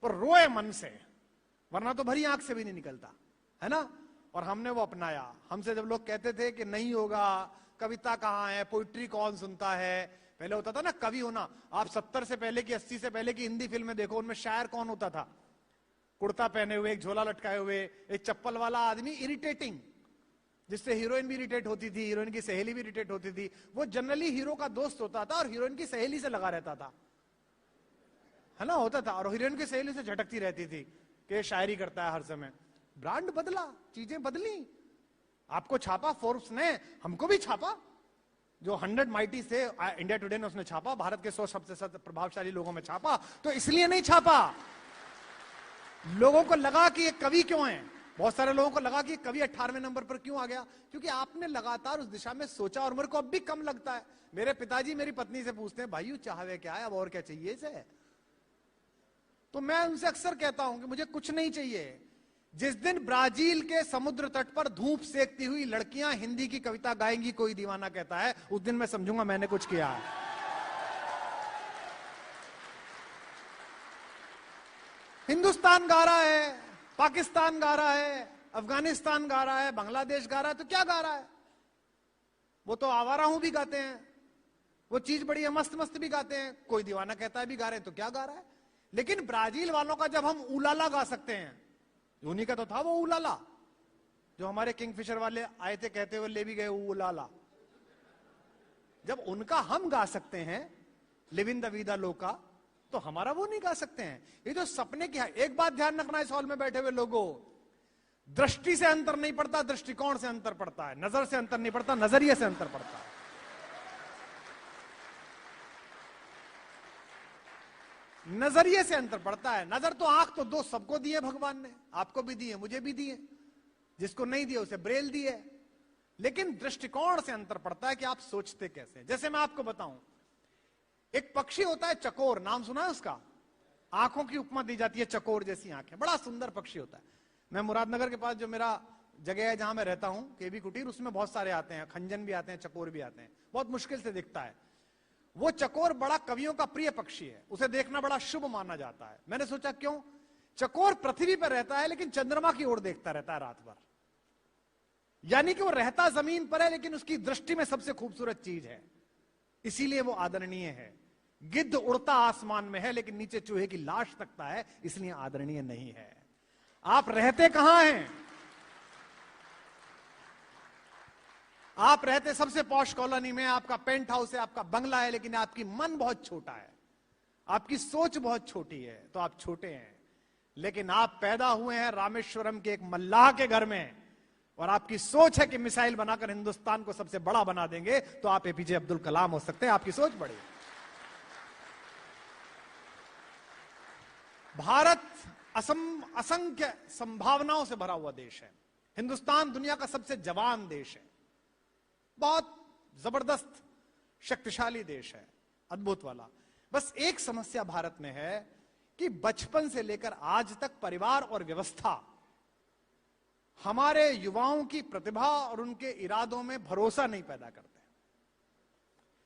पर रोए मन से, वरना तो भरी आंख से भी नहीं निकलता, है ना। और हमने वो अपनाया। हमसे जब लोग कहते थे कि नहीं होगा, कविता कहां है, पोइट्री कौन सुनता है, पहले होता था ना कवि होना, आप 70 से पहले की 80 से पहले की हिंदी फिल्में देखो, उनमें शायर कौन होता था, कुर्ता पहने हुए, एक झोला लटकाए हुए, एक चप्पल वाला आदमी, इरिटेटिंग, जिससे हीरोइन भी इरिटेट होती थी, हीरोइन की सहेली भी इरिटेट होती थी। वो जनरली हीरो का दोस्त होता था और हीरोइन की सहेली से लगा रहता था, है ना, होता था, और हीरोइन की सहेली से झटकती रहती थी कि शायरी करता है हर समय। ब्रांड बदला, चीजें बदली, आपको छापा फोर्ब्स ने, हमको भी छापा, जो 100 माइटी से इंडिया टुडे ने उसने छापा, भारत के 100 सबसे प्रभावशाली लोगों में छापा। तो इसलिए नहीं छापा, लोगों को लगा कि ये कवि क्यों है, बहुत सारे लोगों को लगा कि कवि 18वें नंबर पर क्यों आ गया, क्योंकि आपने लगातार उस दिशा में सोचा। और मेरे को अब भी कम लगता है, मेरे पिताजी मेरी पत्नी से पूछते हैं भाई चाहवे क्या है, अब और क्या चाहिए इसे, तो मैं उनसे अक्सर कहता हूं कि मुझे कुछ नहीं चाहिए। जिस दिन ब्राजील के समुद्र तट पर धूप सेकती हुई लड़कियां हिंदी की कविता गाएंगी, कोई दीवाना कहता है, उस दिन मैं समझूंगा मैंने कुछ किया है। हिंदुस्तान गा रहा है, पाकिस्तान गा रहा है, अफगानिस्तान गा रहा है, बांग्लादेश गा रहा है, तो क्या गा रहा है, वो तो आवारा हूं भी गाते हैं, वो चीज बड़ी है मस्त मस्त भी गाते हैं, कोई दीवाना कहता है भी गा रहे हैं, तो क्या गा रहा है। लेकिन ब्राजील वालों का जब हम उलाला गा सकते हैं, उन्हीं का तो था वो उलाला, जो हमारे किंगफिशर वाले आए थे कहते हुए ले भी गए उलाला, जब उनका हम गा सकते हैं लिव इन द वीदा लोका, तो हमारा वो नहीं गा सकते हैं। ये जो सपने की, एक बात ध्यान रखना इस हॉल में बैठे हुए लोगों, दृष्टि से अंतर नहीं पड़ता, दृष्टिकोण से अंतर पड़ता है, नजर से अंतर नहीं पड़ता, नजरिए से अंतर पड़ता है। नजरिए से अंतर पड़ता है। नजर तो, आंख तो दो सबको दिए भगवान ने, आपको भी दिए, मुझे भी दिए, जिसको नहीं दिए उसे ब्रेल दिए, लेकिन दृष्टिकोण से अंतर पड़ता है कि आप सोचते कैसे। जैसे मैं आपको बताऊं, एक पक्षी होता है चकोर, नाम सुना है उसका, आंखों की उपमा दी जाती है चकोर जैसी आंखें, बड़ा सुंदर पक्षी होता है। मैं मुरादनगर के पास जो मेरा जगह है जहां मैं रहता हूं, केबी कुटीर, उसमें बहुत सारे आते हैं, खंजन भी आते हैं, चकोर भी आते हैं, बहुत मुश्किल से दिखता है। वो चकोर बड़ा कवियों का प्रिय पक्षी है, उसे देखना बड़ा शुभ माना जाता है। मैंने सोचा क्यों, चकोर पृथ्वी पर रहता है लेकिन चंद्रमा की ओर देखता रहता है रात भर। यानी कि वो रहता जमीन पर है लेकिन उसकी दृष्टि में सबसे खूबसूरत चीज है, इसीलिए वो आदरणीय है। गिद्ध उड़ता आसमान में है लेकिन नीचे चूहे की लाश तकता है, इसलिए आदरणीय नहीं है। आप रहते कहां हैं? आप रहते सबसे पॉश कॉलोनी में, आपका पेंट हाउस है, आपका बंगला है, लेकिन आपकी मन बहुत छोटा है, आपकी सोच बहुत छोटी है, तो आप छोटे हैं। लेकिन आप पैदा हुए हैं रामेश्वरम के एक मल्लाह के घर में, और आपकी सोच है कि मिसाइल बनाकर हिंदुस्तान को सबसे बड़ा बना देंगे, तो आप एपीजे अब्दुल कलाम हो सकते हैं। आपकी सोच बड़ी है। भारत असंख्य संभावनाओं से भरा हुआ देश है। हिंदुस्तान दुनिया का सबसे जवान देश है, बहुत जबरदस्त शक्तिशाली देश है, अद्भुत वाला। बस एक समस्या भारत में है कि बचपन से लेकर आज तक परिवार और व्यवस्था हमारे युवाओं की प्रतिभा और उनके इरादों में भरोसा नहीं पैदा करते।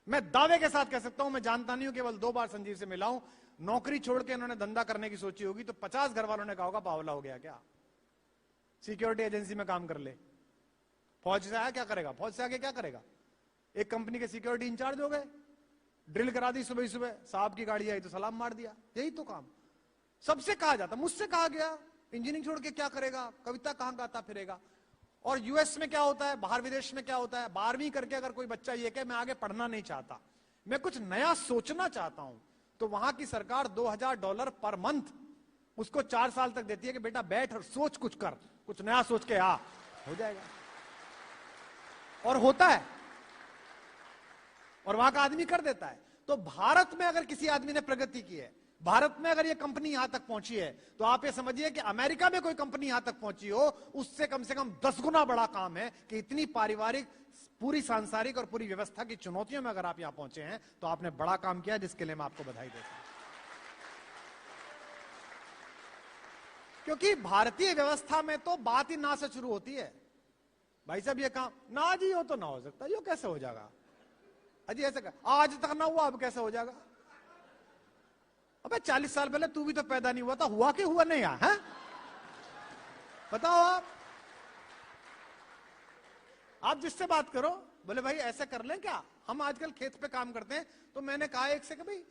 मैं दावे के साथ कह सकता हूं, मैं जानता नहीं हूं, केवल 2 बार संजीव से मिला हूं, नौकरी छोड़ के इन्होंने धंधा करने की सोची होगी तो 50 घर वालों ने कहा होगा बावला हो गया क्या, सिक्योरिटी एजेंसी में काम कर ले। फौज से आया क्या करेगा, फौज से आगे क्या करेगा? एक कंपनी के सिक्योरिटी इंचार्ज हो गए, ड्रिल करा दी सुबह सुबह, साहब की गाड़ी आई तो सलाम मार दिया, यही तो काम सबसे कहा जाता। मुझसे कहा गया इंजीनियरिंग छोड़ के क्या करेगा, कविता कहां गाता फिरेगा। और यूएस में क्या होता है, बाहर विदेश में क्या होता है, 12वीं करके अगर कोई बच्चा ये कहे मैं आगे पढ़ना नहीं चाहता, मैं कुछ नया सोचना चाहता हूं, तो वहां की सरकार $2000 पर मंथ उसको 4 साल तक देती है कि बेटा बैठ और सोच, कुछ कर, कुछ नया सोच के आ, हो जाएगा। और होता है, और वहां का आदमी कर देता है। तो भारत में अगर किसी आदमी ने प्रगति की है, भारत में अगर ये कंपनी यहां तक पहुंची है, तो आप ये समझिए कि अमेरिका में कोई कंपनी यहां तक पहुंची हो, उससे कम से कम 10 गुना बड़ा काम है कि इतनी पारिवारिक, पूरी सांसारिक और पूरी व्यवस्था की चुनौतियों में अगर आप यहां पहुंचे हैं, तो आपने बड़ा काम किया, जिसके लिए मैं आपको बधाई देता हूं। क्योंकि भारतीय व्यवस्था में तो बात ही ना से शुरू होती है। भाई साहब ये काम ना जी हो तो ना हो सकता, ये कैसे हो जाएगा, अजी ऐसे कर, आज तक ना हुआ अब कैसे हो जाएगा। अबे 40 साल पहले तू भी तो पैदा नहीं हुआ था, हुआ कि हुआ नहीं है? बताओ आप जिससे बात करो, बोले भाई ऐसे कर लें क्या, हम आजकल खेत पे काम करते हैं, तो मैंने कहा एक से कि भाई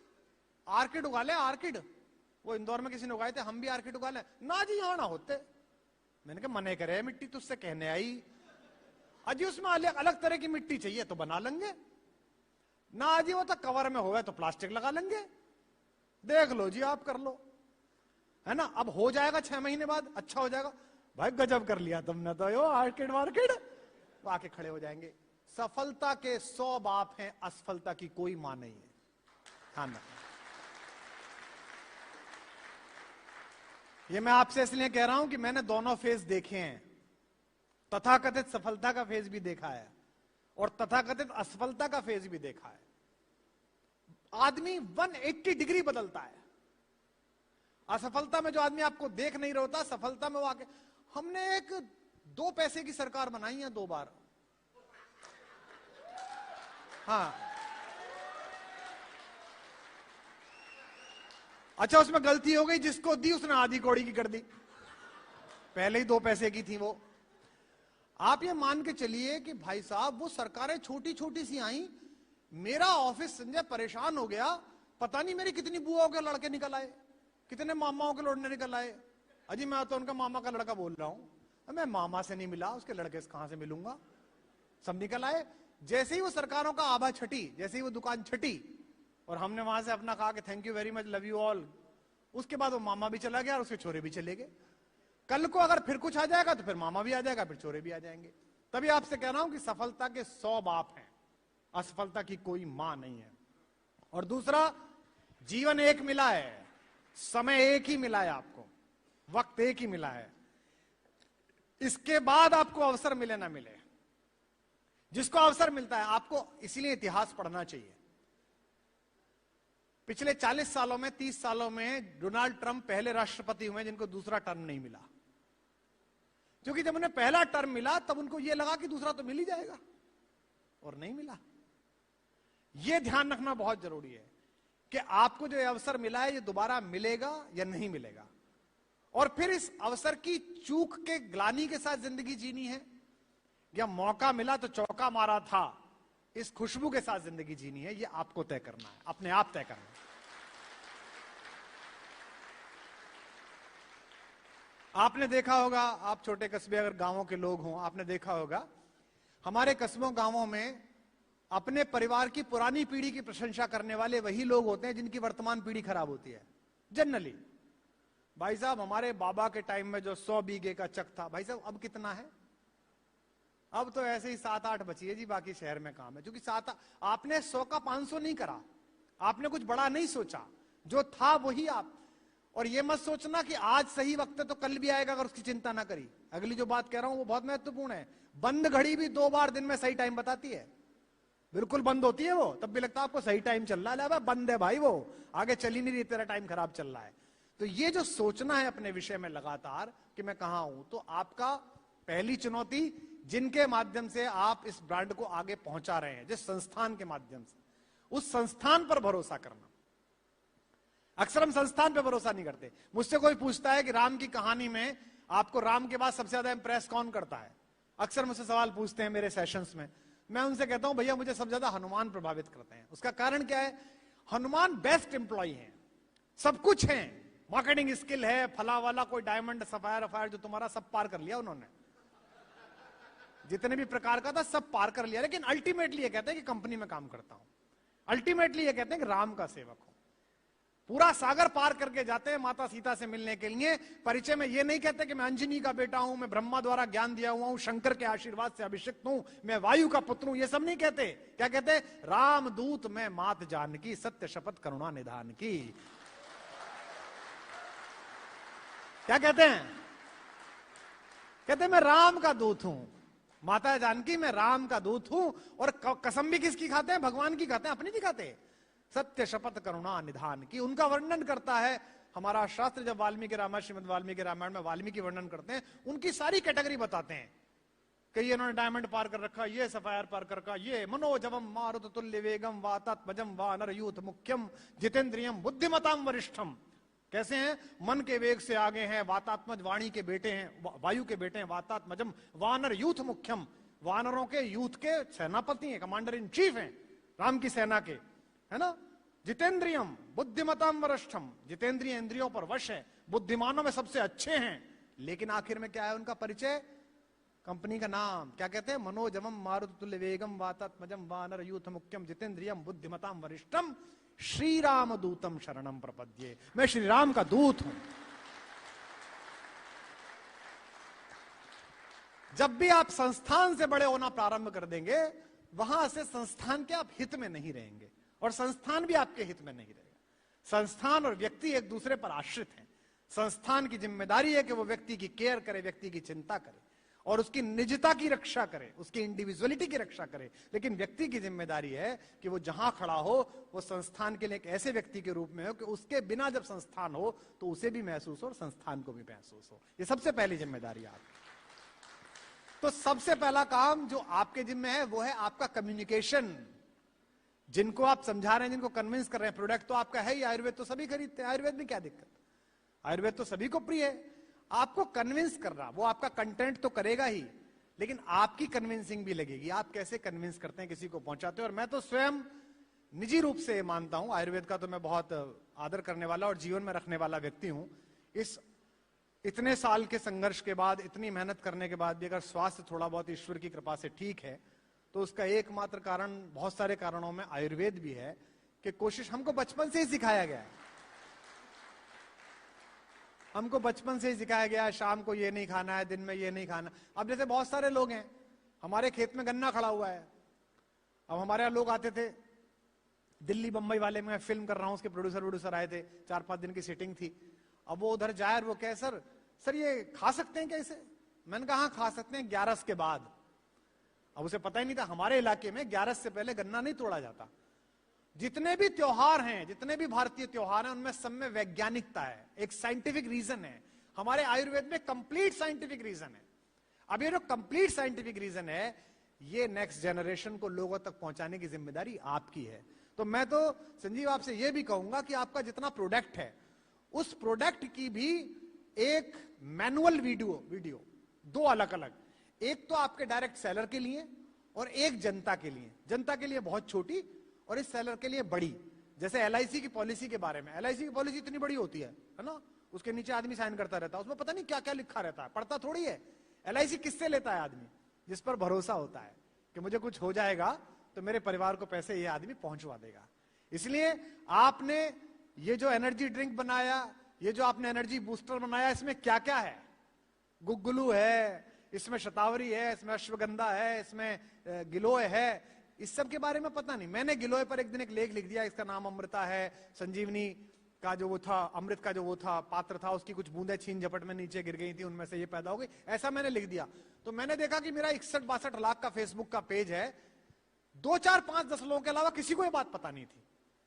आर्किड उगा ले, आर्किड, वो इंदौर में किसी ने उगाए थे, हम भी आर्किड उगा ले। ना जी यहां ना होते। मैंने कहा मने करे मिट्टी तुझसे कहने आई, अजी उसमें अलग तरह की मिट्टी चाहिए तो बना लेंगे ना जी, वो तो कवर में होगा तो प्लास्टिक लगा लेंगे, देख लो जी आप कर लो, है ना। अब हो जाएगा 6 महीने बाद, अच्छा हो जाएगा। भाई गजब कर लिया तुमने तो, यो आर्किड मार्केट, तो आके खड़े हो जाएंगे। सफलता के 100 बाप हैं, असफलता की कोई मां नहीं है, ध्यान रखना। ये मैं आपसे इसलिए कह रहा हूं कि मैंने दोनों फेज देखे हैं, तथाकथित सफलता का फेज भी देखा है और तथाकथित असफलता का फेज भी देखा है। आदमी 180 डिग्री बदलता है। असफलता में जो आदमी आपको देख नहीं रहा होता, सफलता में वो आके, हमने एक 2 पैसे की सरकार बनाई है 2 बार, हाँ अच्छा उसमें गलती हो गई, जिसको दी उसने आधी कौड़ी की कर दी, पहले ही 2 पैसे की थी वो। आप ये मान के चलिए कि भाई साहब वो सरकारें छोटी छोटी सी आई, मेरा ऑफिस संजय परेशान हो गया, पता नहीं मेरी कितनी बुआओं के लड़के निकल आए, कितने मामाओं के लड़के निकल आए। अजी मैं तो उनका मामा का लड़का बोल रहा हूं, मैं मामा से नहीं मिला, उसके लड़के से कहां से मिलूंगा, सब निकल आए। जैसे ही वो सरकारों का आभा छटी, जैसे ही वो दुकान छटी और हमने वहां से अपना कहा कि thank you very much, love you all, उसके बाद वो मामा भी चला गया और उसके छोरे भी चले गए। कल को अगर फिर कुछ आ जाएगा तो फिर मामा भी आ जाएगा, फिर छोरे भी आ जाएंगे। तभी आपसे कह रहा हूं कि सफलता के 100 बाप हैं, असफलता की कोई मां नहीं है। और दूसरा, जीवन एक मिला है, समय एक ही मिला है, आपको वक्त एक ही मिला है, इसके बाद आपको अवसर मिले ना मिले, जिसको अवसर मिलता है आपको, इसीलिए इतिहास पढ़ना चाहिए। पिछले 40 सालों में, 30 सालों में डोनाल्ड ट्रंप पहले राष्ट्रपति हुए जिनको दूसरा टर्म नहीं मिला, क्योंकि जब उन्हें पहला टर्म मिला तब उनको यह लगा कि दूसरा तो मिल ही जाएगा, और नहीं मिला। यह ध्यान रखना बहुत जरूरी है कि आपको जो अवसर मिला है ये दोबारा मिलेगा या नहीं मिलेगा। और फिर इस अवसर की चूक के ग्लानि के साथ जिंदगी जीनी है, या मौका मिला तो चौका मारा था इस खुशबू के साथ जिंदगी जीनी है, ये आपको तय करना है, अपने आप तय करना है। आपने देखा होगा, आप छोटे कस्बे अगर गांवों के लोग हों, आपने देखा होगा हमारे कस्बों गांवों में अपने परिवार की पुरानी पीढ़ी की प्रशंसा करने वाले वही लोग होते हैं जिनकी वर्तमान पीढ़ी खराब होती है जनरली। भाई साहब, हमारे बाबा के टाइम में जो 100 बीघे का चक था, भाई साहब अब कितना है? अब तो ऐसे ही 7-8 बची है जी, बाकी शहर में काम है। क्योंकि आपने 100 का 500 नहीं करा, आपने कुछ बड़ा नहीं सोचा, जो था वही आप। और ये मत सोचना कि आज सही वक्त है तो कल भी आएगा, अगर उसकी चिंता ना करी। अगली जो बात कह रहा हूं वो बहुत महत्वपूर्ण है। बंद घड़ी भी 2 बार दिन में सही टाइम बताती है। बिल्कुल बंद होती है वो, तब भी लगता है आपको सही टाइम चल रहा है, बंद है भाई, वो आगे चल ही नहीं रही, तेरा टाइम खराब चल रहा है। तो ये जो सोचना है अपने विषय में लगातार कि मैं कहां हूं, तो आपका पहली चुनौती, जिनके माध्यम से आप इस ब्रांड को आगे पहुंचा रहे हैं, जिस संस्थान के माध्यम से, उस संस्थान पर भरोसा करना। अक्सर हम संस्थान पर भरोसा नहीं करते। मुझसे कोई पूछता है कि राम की कहानी में आपको राम के बाद सबसे ज्यादा इंप्रेस कौन करता है, अक्सर मुझसे सवाल पूछते हैं मेरे सेशंस में। मैं उनसे कहता हूं भैया मुझे सबसे ज्यादा हनुमान प्रभावित करते हैं। उसका कारण क्या है? हनुमान बेस्ट एम्प्लॉय हैं, सब कुछ है, मार्केटिंग स्किल है, फला वाला, कोई डायमंड सफायर अफायर जो तुम्हारा सब पार कर लिया उन्होंने, जितने भी प्रकार का था सब पार कर लिया। लेकिन अल्टीमेटली ये कहते हैं कि कंपनी में काम करता हूं, अल्टीमेटली ये कहते हैं कि राम का सेवक हूं। पूरा सागर पार करके जाते हैं माता सीता से मिलने के लिए। परिचय में ये नहीं कहते कि मैं अंजनी का बेटा हूं, मैं ब्रह्मा द्वारा ज्ञान दिया हुआ हूं, शंकर के आशीर्वाद से अभिषिक्त हूं, मैं वायु का पुत्र हूं, ये सब नहीं कहते। क्या कहते? राम दूत मैं मात जानकी, सत्य शपथ करुणा निधान की। क्या कहते हैं? कहते मैं राम का दूत हूं, माता जानकी मैं राम का दूत हूं। और कसम भी किसकी खाते हैं? भगवान की खाते हैं, अपनी नहीं खाते। सत्य शपथ करुणा निधान की, उनका वर्णन करता है हमारा शास्त्र। जब वाल्मीकि रामायण, श्रीमद् वाल्मीकि रामायण में वाल्मीकि वर्णन करते हैं, उनकी सारी कैटेगरी बताते हैं कि ये इन्होंने डायमंड पार कर रखा, ये सफायर पार कर रखा, ये मनोजवम मारुत तुल्य वेगम वातात्मजम वानर यूथ मुख्यम जितेंद्रियम बुद्धिमताम वरिष्ठम। कैसे हैं? मन के वेग से आगे हैं, वातात्मज वाणी के बेटे हैं, वायु के बेटे हैं, वातात्मजम वानर यूथ मुख्यम, वानरों के यूथ के सेनापति हैं, कमांडर इन चीफ हैं राम की सेना के, है ना। जितेंद्रियम बुद्धिमताम वरिष्ठम, जितेंद्रिय इंद्रियों पर वश है, बुद्धिमानों में सबसे अच्छे हैं। लेकिन आखिर में क्या है उनका परिचय? कंपनी का नाम। क्या कहते हैं? मनोजवम मारुत तुल्य वेगम वातात्मजम वानर यूथ मुख्यम जितेंद्रियम बुद्धिमताम वरिष्ठम श्री राम दूतम शरणम प्रपद्ये। मैं श्री राम का दूत हूं। जब भी आप संस्थान से बड़े होना प्रारंभ कर देंगे, वहां से संस्थान के आप हित में नहीं रहेंगे और संस्थान भी आपके हित में नहीं रहेगा। संस्थान और व्यक्ति एक दूसरे पर आश्रित हैं। संस्थान की जिम्मेदारी है कि वो व्यक्ति की केयर करे, व्यक्ति की चिंता करे और उसकी निजता की रक्षा करे, उसकी इंडिविजुअलिटी की रक्षा करे। लेकिन व्यक्ति की जिम्मेदारी है कि वो जहां खड़ा हो वो संस्थान के लिए एक ऐसे व्यक्ति के रूप में हो कि उसके बिना जब संस्थान हो तो उसे भी महसूस हो और संस्थान को भी महसूस हो। ये सबसे पहली जिम्मेदारी है आपकी। तो सबसे पहला काम जो आपके जिम्मे है वो है आपका कम्युनिकेशन। जिनको आप समझा रहे हैं, जिनको कन्विंस कर रहे हैं, प्रोडक्ट तो आपका है ही, आयुर्वेद तो सभी खरीदते हैं, आयुर्वेद में क्या दिक्कत? आयुर्वेद तो सभी को प्रिय है। आपको कन्विंस करना, वो आपका कंटेंट तो करेगा ही, लेकिन आपकी कन्विंसिंग भी लगेगी। आप कैसे कन्विंस करते हैं, किसी को पहुंचाते हैं। और मैं तो स्वयं निजी रूप से मानता हूं, आयुर्वेद का तो मैं बहुत आदर करने वाला और जीवन में रखने वाला व्यक्ति हूं। इस इतने साल के संघर्ष के बाद, इतनी मेहनत करने के बाद भी अगर स्वास्थ्य थोड़ा बहुत ईश्वर की कृपा से ठीक है, तो उसका एकमात्र कारण, बहुत सारे कारणों में आयुर्वेद भी है कि कोशिश हमको बचपन से ही सिखाया गया है। हमको बचपन से ही सिखाया गया है शाम को ये नहीं खाना है, दिन में ये नहीं खाना। अब जैसे बहुत सारे लोग हैं, हमारे खेत में गन्ना खड़ा हुआ है। अब हमारे यहाँ लोग आते थे, दिल्ली बंबई वाले में फिल्म कर रहा हूं, उसके प्रोड्यूसर आए थे, 4-5 दिन की सीटिंग थी। अब वो उधर जाए, वो कहे सर ये खा सकते हैं कैसे? मैंने कहा हाँ खा सकते हैं, 11 के बाद। अब उसे पता ही नहीं था हमारे इलाके में 11 से पहले गन्ना नहीं तोड़ा जाता। जितने भी त्योहार हैं, जितने भी भारतीय त्योहार हैं, उनमें सब में वैज्ञानिकता है, एक साइंटिफिक रीजन है। हमारे आयुर्वेद में कंप्लीट साइंटिफिक रीजन है। अब ये जो कंप्लीट साइंटिफिक रीजन है, ये नेक्स्ट जनरेशन को लोगों तक पहुंचाने की जिम्मेदारी आपकी है। तो मैं तो संजीव आपसे ये भी कहूंगा कि आपका जितना प्रोडक्ट है, उस प्रोडक्ट की भी एक मैनुअल वीडियो दो अलग अलग, एक तो आपके डायरेक्ट सेलर के लिए और एक जनता के लिए। जनता के लिए बहुत छोटी और इस सेलर के लिए बड़ी। जैसे एलआईसी की पॉलिसी के बारे में, एलआईसी की पॉलिसी इतनी बड़ी होती है ना, उसके नीचे आदमी साइन करता रहता है, उसमें पता नहीं क्या क्या लिखा रहता है, पढ़ता थोड़ी है। एलआईसी किससे लेता है? आदमी जिस पर भरोसा होता है कि मुझे कुछ हो जाएगा तो मेरे परिवार को पैसे ये आदमी पहुंचवा देगा। इसलिए आपने ये जो एनर्जी ड्रिंक बनाया, ये जो आपने एनर्जी बूस्टर बनाया, इसमें क्या क्या है? गुग्गुलू है, इसमें शतावरी है, इसमें अश्वगंधा है, इसमें गिलोय है, इस सब के बारे में पता नहीं। मैंने गिलोय पर एक दिन एक लेख लिख दिया, इसका नाम अमृता है, संजीवनी का जो वो था, अमृत का जो वो था पात्र था, उसकी कुछ बूंदें छीन झपट में नीचे गिर गई थी, उनमें से ये पैदा हो गई, ऐसा मैंने लिख दिया। तो मैंने देखा कि मेरा 61-62 लाख का फेसबुक का पेज है, 2, 4, 5, 10 लोगों के अलावा किसी को ये बात पता नहीं थी,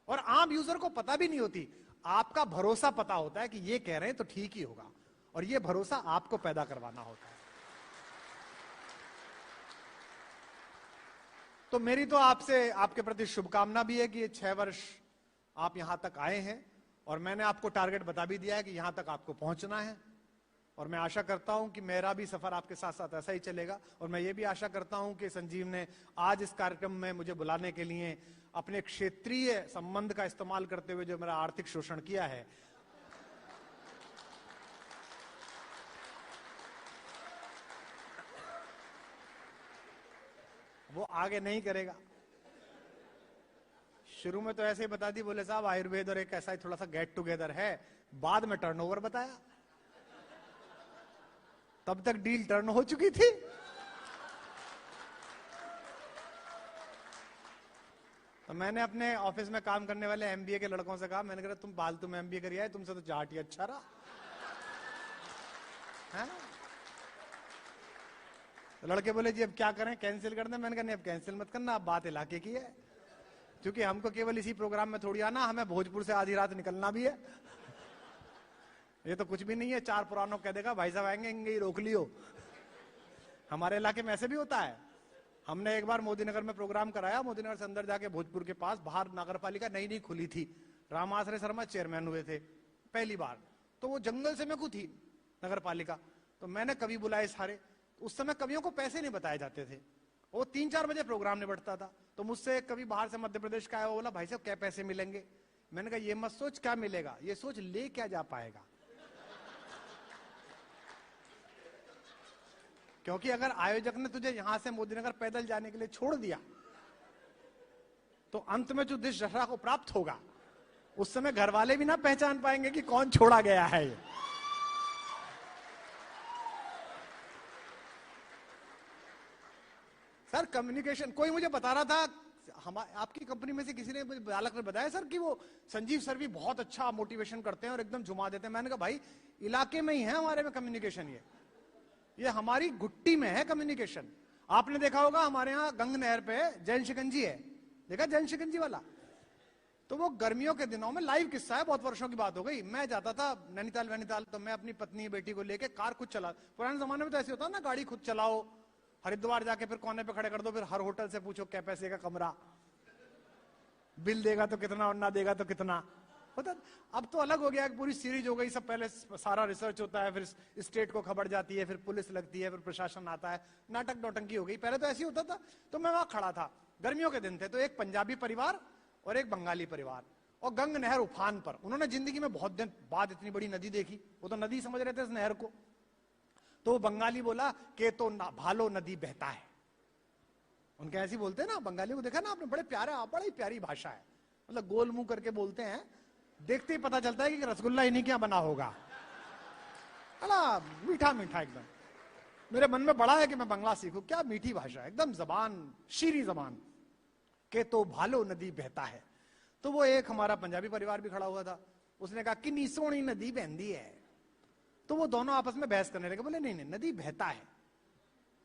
और आम यूजर को पता भी नहीं होती। आपका भरोसा पता होता है कि ये कह रहे हैं तो ठीक ही होगा, और ये भरोसा आपको पैदा करवाना होता है। तो मेरी तो आपसे, आपके प्रति शुभकामना भी है कि ये 6 वर्ष आप यहां तक आए हैं, और मैंने आपको टारगेट बता भी दिया है कि यहां तक आपको पहुंचना है, और मैं आशा करता हूं कि मेरा भी सफर आपके साथ साथ ऐसा ही चलेगा। और मैं ये भी आशा करता हूं कि संजीव ने आज इस कार्यक्रम में मुझे बुलाने के लिए अपने क्षेत्रीय संबंध का इस्तेमाल करते हुए जो मेरा आर्थिक शोषण किया है, वो आगे नहीं करेगा। शुरू में तो ऐसे ही बता दी, बोले साहब आयुर्वेद और एक ऐसा ही थोड़ा सा गेट टुगेदर है, बाद में टर्नओवर बताया, तब तक डील टर्न हो चुकी थी। तो मैंने अपने ऑफिस में काम करने वाले एमबीए के लड़कों से कहा, मैंने कहा तुम फालतू में एमबीए करिए, तुमसे तो चार्ट ही अच्छा रहा है ना। तो लड़के बोले जी अब क्या करें, कैंसिल कर दें? मैंने कहा नहीं, अब कैंसिल मत करना, अब बात इलाके की है, क्योंकि हमको केवल इसी प्रोग्राम में थोड़ी आना, हमें भोजपुर से आधी रात निकलना भी है। ये तो कुछ भी नहीं है, 4 पुरानों कह देगा भाई साहब आएंगे ही रोक लियो। हमारे इलाके में ऐसे भी होता है। हमने एक बार मोदी नगर में प्रोग्राम कराया, मोदी नगर से अंदर जाके भोजपुर के पास बाहर नगर पालिका नई नई खुली थी, रामाश्रय शर्मा चेयरमैन हुए थे पहली बार, तो वो जंगल से में को थी नगर पालिका। तो मैंने कवि बुलाए सारे, उस समय कवियों को पैसे नहीं बताए जाते थे, वो 3-4 बजे प्रोग्राम निपटता था। तो मुझसे एक कवि बाहर से मध्य प्रदेश का आया, वो बोला भाई साहब क्या पैसे मिलेंगे? मैंने कहा ये मत सोच क्या मिलेगा, ये सोच ले क्या जा पाएगा। क्योंकि अगर आयोजक ने तुझे यहां से मोदीनगर पैदल जाने के लिए छोड़ दिया, तो अंत में जो जिस दशा को प्राप्त होगा, उस समय घर वाले भी ना पहचान पाएंगे कि कौन छोड़ा गया है ये। सर कम्युनिकेशन, कोई मुझे बता रहा था, आपकी कंपनी में से किसी ने, बालक ने बताया सर कि वो संजीव सर भी बहुत अच्छा मोटिवेशन करते हैं और एकदम जुमा देते हैं। मैंने कहा भाई इलाके में ही है हमारे में कम्युनिकेशन, ये हमारी गुट्टी में है कम्युनिकेशन। आपने देखा होगा हमारे यहाँ गंग नहर पे जैन शिकंजी है, देखा जैन शिकंजी वाला? तो वो गर्मियों के दिनों में, लाइव किस्सा है, बहुत वर्षों की बात हो गई, मैं जाता था नैनीताल, तो मैं अपनी पत्नी बेटी को लेके कार खुद चला, पुराने जमाने में तो ऐसे होता ना, गाड़ी खुद चलाओ, हरिद्वार जाके फिर कोने पे खड़े कर दो, फिर हर होटल से पूछो क्या पैसे का कमरा, बिल देगा तो कितना और ना देगा तो कितना होता। अब तो अलग हो गया, पूरी सीरीज हो गई, सब पहले सारा रिसर्च होता है, फिर स्टेट को खबर जाती है, फिर पुलिस लगती है, फिर प्रशासन आता है, नाटक नौटंकी हो गई। पहले तो ऐसे ही होता था। तो मैं वहां खड़ा था, गर्मियों के दिन थे, तो एक पंजाबी परिवार और एक बंगाली परिवार, और गंग नहर उफान पर। उन्होंने जिंदगी में बहुत दिन बाद इतनी बड़ी नदी देखी, वो तो नदी समझ रहे थे इस नहर को। तो बंगाली बोला कि तो भालो नदी बहता है, उनके ऐसे बोलते हैं ना, बंगाली को देखा ना आपने, बड़े बड़ी प्यारी भाषा है, मतलब गोल मुंह करके बोलते हैं, देखते ही पता चलता है कि रसगुल्ला इन्हीं क्या बना होगा, बड़ा मीठा मीठा एकदम। मेरे मन में बड़ा है कि मैं बंगला सीखूं, क्या मीठी भाषा है एकदम, जबान शीरी जबान के तो भालो नदी बहता है। तो वो एक हमारा पंजाबी परिवार भी खड़ा हुआ था, उसने कहा कि नी सोनी नदी बहती है। तो वो दोनों आपस में बहस करने लगे, बोले नहीं नहीं नदी बहता है।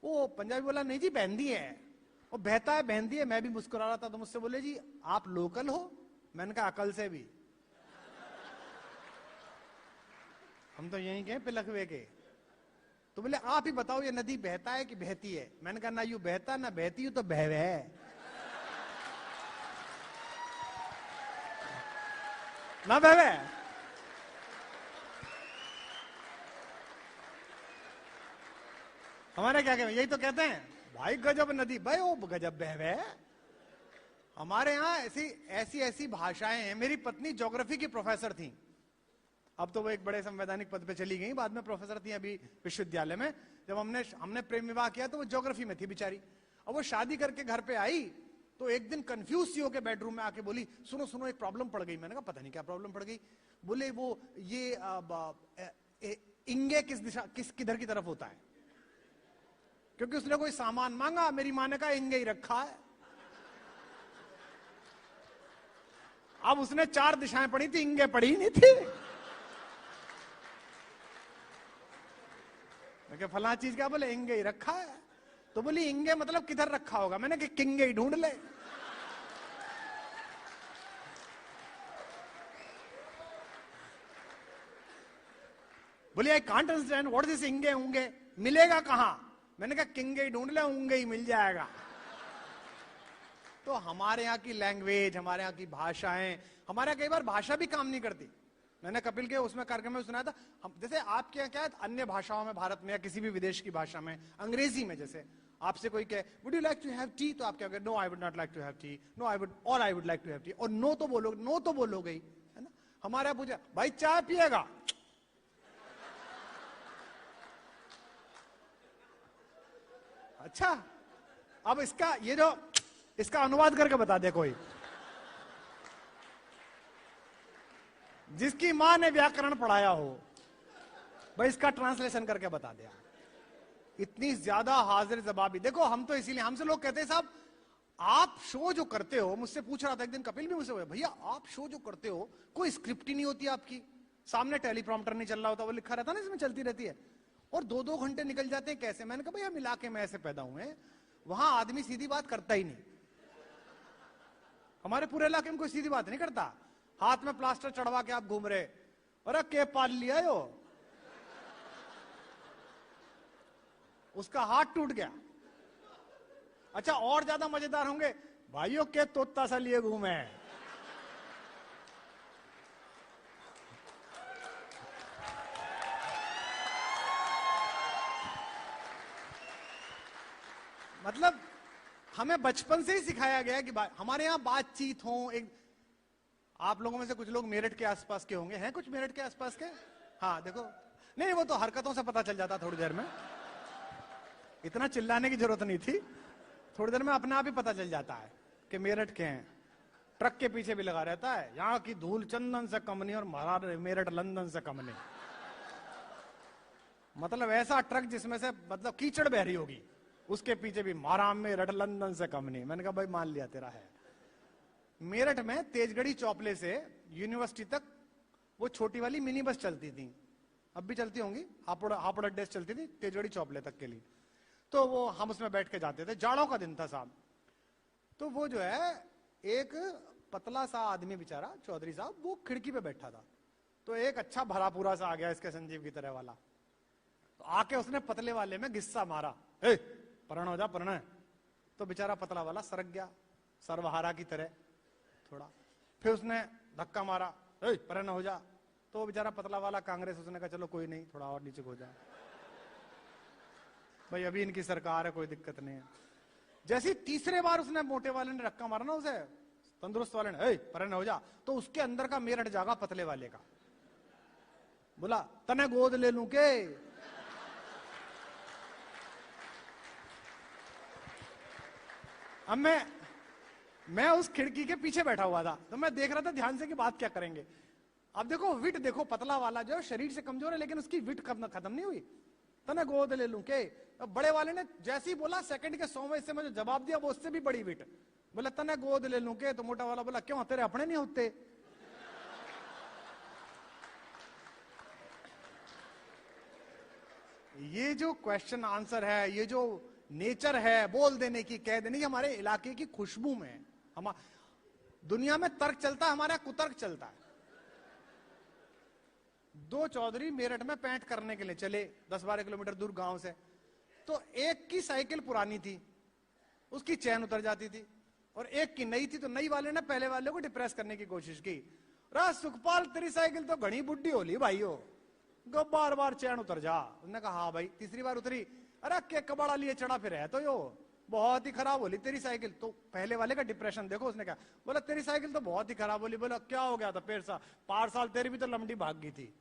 वो पंजाबी बोला नहीं जी बहती है, वो बहता है बहती है। मैं भी मुस्कुरा रहा था, तो मुझसे बोले जी आप लोकल हो? मैंने कहा अकल से भी, हम तो यहीं के पिलखवे के। तो बोले आप ही बताओ ये नदी बहता है कि बहती है? मैंने कहा ना यू बहता ना बहती हूं तो बहवे है ना बहवे। हमारे क्या कहते, यही तो कहते हैं भाई गजब नदी, भाई वो गजब बहवे। हमारे यहाँ ऐसी ऐसी भाषाएं हैं। मेरी पत्नी ज्योग्राफी की प्रोफेसर थी, अब तो वो एक बड़े संवैधानिक पद पे चली गई, बाद में प्रोफेसर थी अभी विश्वविद्यालय में। जब हमने प्रेम विवाह किया तो वो ज्योग्राफी में थी बेचारी। और वो शादी करके घर पे आई तो एक दिन कंफ्यूज सी होके बेडरूम में आके बोली, सुनो सुनो एक प्रॉब्लम पड़ गई। मैंने कहा पता नहीं क्या प्रॉब्लम पड़ गई। बोले वो ये इंगे किधर की तरफ होता है, क्योंकि उसने कोई सामान मांगा, मेरी माँ ने कहा इंगे ही रखा है। अब उसने 4 दिशाएं पढ़ी थी, इंगे पढ़ी नहीं थी। मैं क्या फला चीज क्या, बोले इंगे ही रखा है। तो बोली इंगे मतलब किधर रखा होगा। मैंने कि किंगे ही ढूंढ ले। बोली I can't understand what is इंगे उंगे, मिलेगा कहां। मैंने कहा किंगे ही ढूंढ ले, उंगे ही मिल जाएगा। तो हमारे यहाँ की लैंग्वेज, हमारे यहाँ की भाषाएं, हमारे यहाँ कई बार भाषा भी काम नहीं करती। मैंने कपिल के उसमें कार्यक्रम में सुना था, हम जैसे आपके यहाँ क्या है, अन्य भाषाओं में, भारत में या किसी भी विदेश की भाषा में, अंग्रेजी में जैसे आपसे कोई कहे would you like to have tea, तो आप क्या कहें, no I would not like to have tea, no I would, और I would like to have tea, और नो तो बोलोगे, नो तो बोलोगे ही, है ना। हमारे यहाँ पूछा भाई चाय पिएगा, अच्छा अब इसका अनुवाद करके बता दे कोई, जिसकी मां ने व्याकरण पढ़ाया हो, भाई इसका ट्रांसलेशन करके बता दिया। इतनी ज्यादा हाजिर जवाबी। देखो हम तो इसीलिए, हमसे लोग कहते हैं साहब आप शो जो करते हो, मुझसे पूछ रहा था एक दिन कपिल भी मुझसे, भैया आप शो जो करते हो कोई स्क्रिप्ट ही नहीं होती आपकी, सामने टेलीप्रॉम्प्टर नहीं चल रहा होता, वो लिखा रहता ना इसमें चलती रहती है, और 2-2 घंटे निकल जाते हैं कैसे। मैंने कहा भैया मिला के मैं ऐसे पैदा हुए, वहां आदमी सीधी बात करता ही नहीं। हमारे पूरे इलाके में कोई सीधी बात नहीं करता। हाथ में प्लास्टर चढ़वा के आप घूम रहे, अरे के पाल लिया यो, उसका हाथ टूट गया। अच्छा और ज्यादा मजेदार होंगे, भाइयों के तोता सा लिए घूमे। मतलब हमें बचपन से ही सिखाया गया कि हमारे यहां बातचीत हो। एक आप लोगों में से कुछ लोग मेरठ के आसपास के होंगे, हैं कुछ मेरठ के आसपास के, हाँ देखो, नहीं वो तो हरकतों से पता चल जाता थोड़ी देर में, इतना चिल्लाने की जरूरत नहीं थी, थोड़ी देर में अपने आप ही पता चल जाता है कि मेरठ के हैं। ट्रक के पीछे भी लगा रहता है, यहाँ की धूल चंदन से कम नहीं और महाराज मेरठ लंदन से कम नहीं। मतलब ऐसा ट्रक जिसमें से मतलब कीचड़ बह रही होगी, उसके पीछे भी महाराम मेरठ लंदन से कम नहीं। मैंने कहा भाई मान लिया तेरा है। मेरठ में तेजगढ़ी चौपले से यूनिवर्सिटी तक वो छोटी वाली मिनी बस चलती थी, अब भी चलती होंगी, हापुड़ अड्डे से चलती थी तेजगढ़ी चौपले तक के लिए। तो वो हम उसमें बैठ के जाते थे, जाड़ों का दिन था साहब। तो वो जो है एक पतला सा आदमी बेचारा चौधरी साहब, वो खिड़की पे बैठा था। तो एक अच्छा भरा पूरा सा आ गया इसके संजीव की तरह वाला, तो आके उसने पतले वाले में गुस्सा मारा, ए परण हो जा परण। तो बेचारा पतला वाला सरक गया सर्वहारा की तरह थोड़ा, फिर उसने धक्का मारा, ए परण हो जा। तो बेचारा पतला वाला कांग्रेस, उसने कहा चलो कोई नहीं थोड़ा और नीचे हो जा, भाई अभी इनकी सरकार है कोई दिक्कत नहीं है। जैसे तीसरे बार उसने मोटे वाले ने धक्का मारा ना उसे, तंदुरुस्त वाले ने, ए परण हो जा, तो उसके अंदर का मेरठ जागा पतले वाले का, बोला तने गोद ले लूं के। अब मैं उस खिड़की के पीछे बैठा हुआ था, तो मैं देख रहा था ध्यान से कि बात क्या करेंगे। अब देखो विट देखो, पतला वाला जो शरीर से कमजोर है लेकिन उसकी विट खत्म नहीं हुई। तने गोद ले लूं के, अब बड़े वाले ने जैसे ही बोला सेकंड के 100वें हिस्से में जो जवाब दिया वो उससे भी बड़ी विट, बोला तने गोद ले लूं के। तो मोटा वाला बोला क्यों तेरे अपने नहीं होते। ये जो क्वेश्चन आंसर है, ये जो नेचर है बोल देने की, कह देने की, हमारे इलाके की खुशबू में। हम दुनिया में तर्क चलता है, हमारे कुतर्क चलता है। 2 चौधरी मेरठ में पेंट करने के लिए चले 10-12 किलोमीटर दूर गांव से। तो एक की साइकिल पुरानी थी, उसकी चैन उतर जाती थी, और एक की नई थी। तो नई वाले ने पहले वाले को डिप्रेस करने की कोशिश की, रा सुखपाल तेरी साइकिल तो घनी बुढ़ी होली भाई हो, गो बार बार चैन उतर जा। उसने कहा हाँ भाई। तीसरी बार उतरी, अरे के कबाड़ा लिए चढ़ा फिर है तो यो बहुत ही खराब बोली तेरी साइकिल। तो पहले वाले का डिप्रेशन देखो, उसने क्या बोला, तेरी साइकिल तो बहुत ही खराब बोली। बोला क्या हो गया था? पेड़ सा 5 साल तेरी भी तो लंबी भाग गई थी।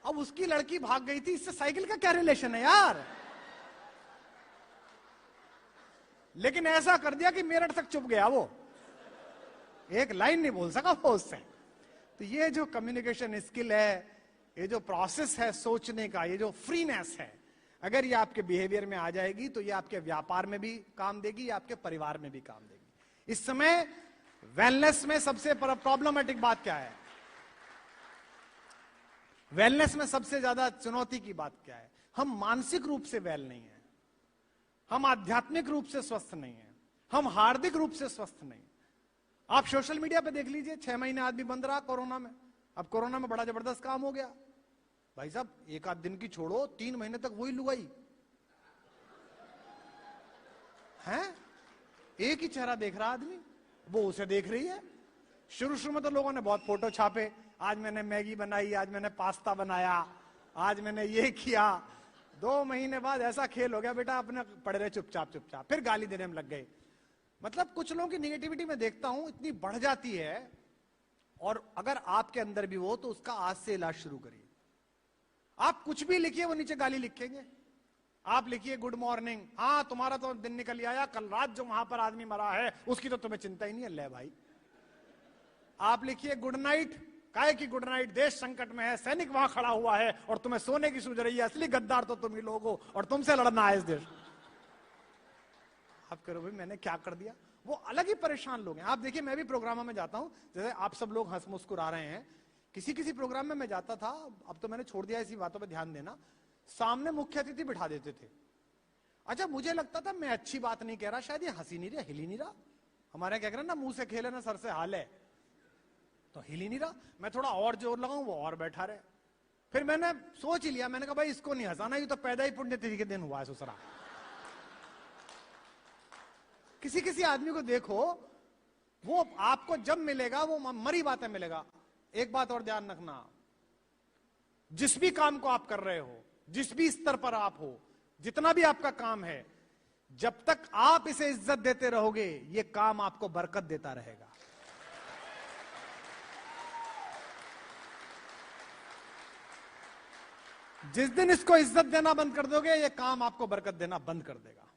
अब उसकी लड़की भाग गई थी, इससे साइकिल का क्या रिलेशन है यार? लेकिन ऐसा कर दिया कि मेरठ तक चुप गया वो, एक लाइन नहीं बोल सका वो उससे। तो ये जो कम्युनिकेशन स्किल है, ये जो प्रोसेस है सोचने का, ये जो फ्रीनेस है, अगर ये आपके बिहेवियर में आ जाएगी तो ये आपके व्यापार में भी काम देगी, ये आपके परिवार में भी काम देगी। इस समय वेलनेस में सबसे प्रॉब्लमेटिक बात क्या है? वेलनेस में सबसे ज्यादा चुनौती की बात क्या है? हम मानसिक रूप से वेल नहीं है, हम आध्यात्मिक रूप से स्वस्थ नहीं है, हम हार्दिक रूप से स्वस्थ नहीं। आप सोशल मीडिया पे देख लीजिए, 6 महीने आदमी बंद रहा कोरोना में। अब कोरोना में बड़ा जबरदस्त काम हो गया भाई साहब, एक आध दिन की छोड़ो, 3 महीने तक वही लुगाई हैं, एक ही चेहरा देख रहा आदमी, वो उसे देख रही है। शुरू शुरू में तो लोगों ने बहुत फोटो छापे, आज मैंने मैगी बनाई, आज मैंने पास्ता बनाया, आज मैंने ये किया। 2 महीने बाद ऐसा खेल हो गया, बेटा अपने पड़े रहे चुपचाप चुपचाप, फिर गाली देने में लग गए। मतलब कुछ लोगों की निगेटिविटी में देखता हूं इतनी बढ़ जाती है, और अगर आपके अंदर भी हो तो उसका आज से इलाज शुरू करिए। आप कुछ भी लिखिए, वो नीचे गाली लिखेंगे। आप लिखिए गुड मॉर्निंग, हाँ तुम्हारा तो दिन निकल आया, कल रात जो वहां पर आदमी मरा है उसकी तो तुम्हें चिंता ही नहीं है, ले भाई। आप लिखिए गुड नाइट, काहे की गुड नाइट, देश संकट में है, सैनिक वहां खड़ा हुआ है और तुम्हें सोने की सूझ रही है, असली गद्दार तो तुम ही लोग हो और तुमसे लड़ना है इस देश। आप करो भाई मैंने क्या कर दिया, वो अलग ही परेशान लोग हैं। आप देखिए मैं भी प्रोग्रामों में जाता हूं, जैसे आप सब लोग हंस मुस्कुरा रहे हैं, किसी किसी प्रोग्राम में मैं जाता था, अब तो मैंने छोड़ दिया ऐसी बातों पे ध्यान देना, सामने मुख्य अतिथि बिठा देते थे। अच्छा मुझे लगता था मैं अच्छी बात नहीं कह रहा, शायद ये हंसी नहीं रहा, हिल ही नहीं रहा। हमारे क्या कह रहे हैं ना, मुंह से खेले ना सर से हाल है, तो हिल ही नहीं रहा। मैं थोड़ा और जोर लगाऊं, वो और बैठा रहे। फिर मैंने सोच ही लिया, मैंने कहा भाई इसको नहीं हंसाना, ये तो पैदा ही पुण्यतिथि के दिन हुआ है ससुरा। किसी किसी आदमी को देखो, वो आपको जब मिलेगा वो मरी बातें मिलेगा। एक बात और ध्यान रखना, जिस भी काम को आप कर रहे हो, जिस भी स्तर पर आप हो, जितना भी आपका काम है, जब तक आप इसे इज्जत देते रहोगे ये काम आपको बरकत देता रहेगा। जिस दिन इसको इज्जत देना बंद कर दोगे ये काम आपको बरकत देना बंद कर देगा।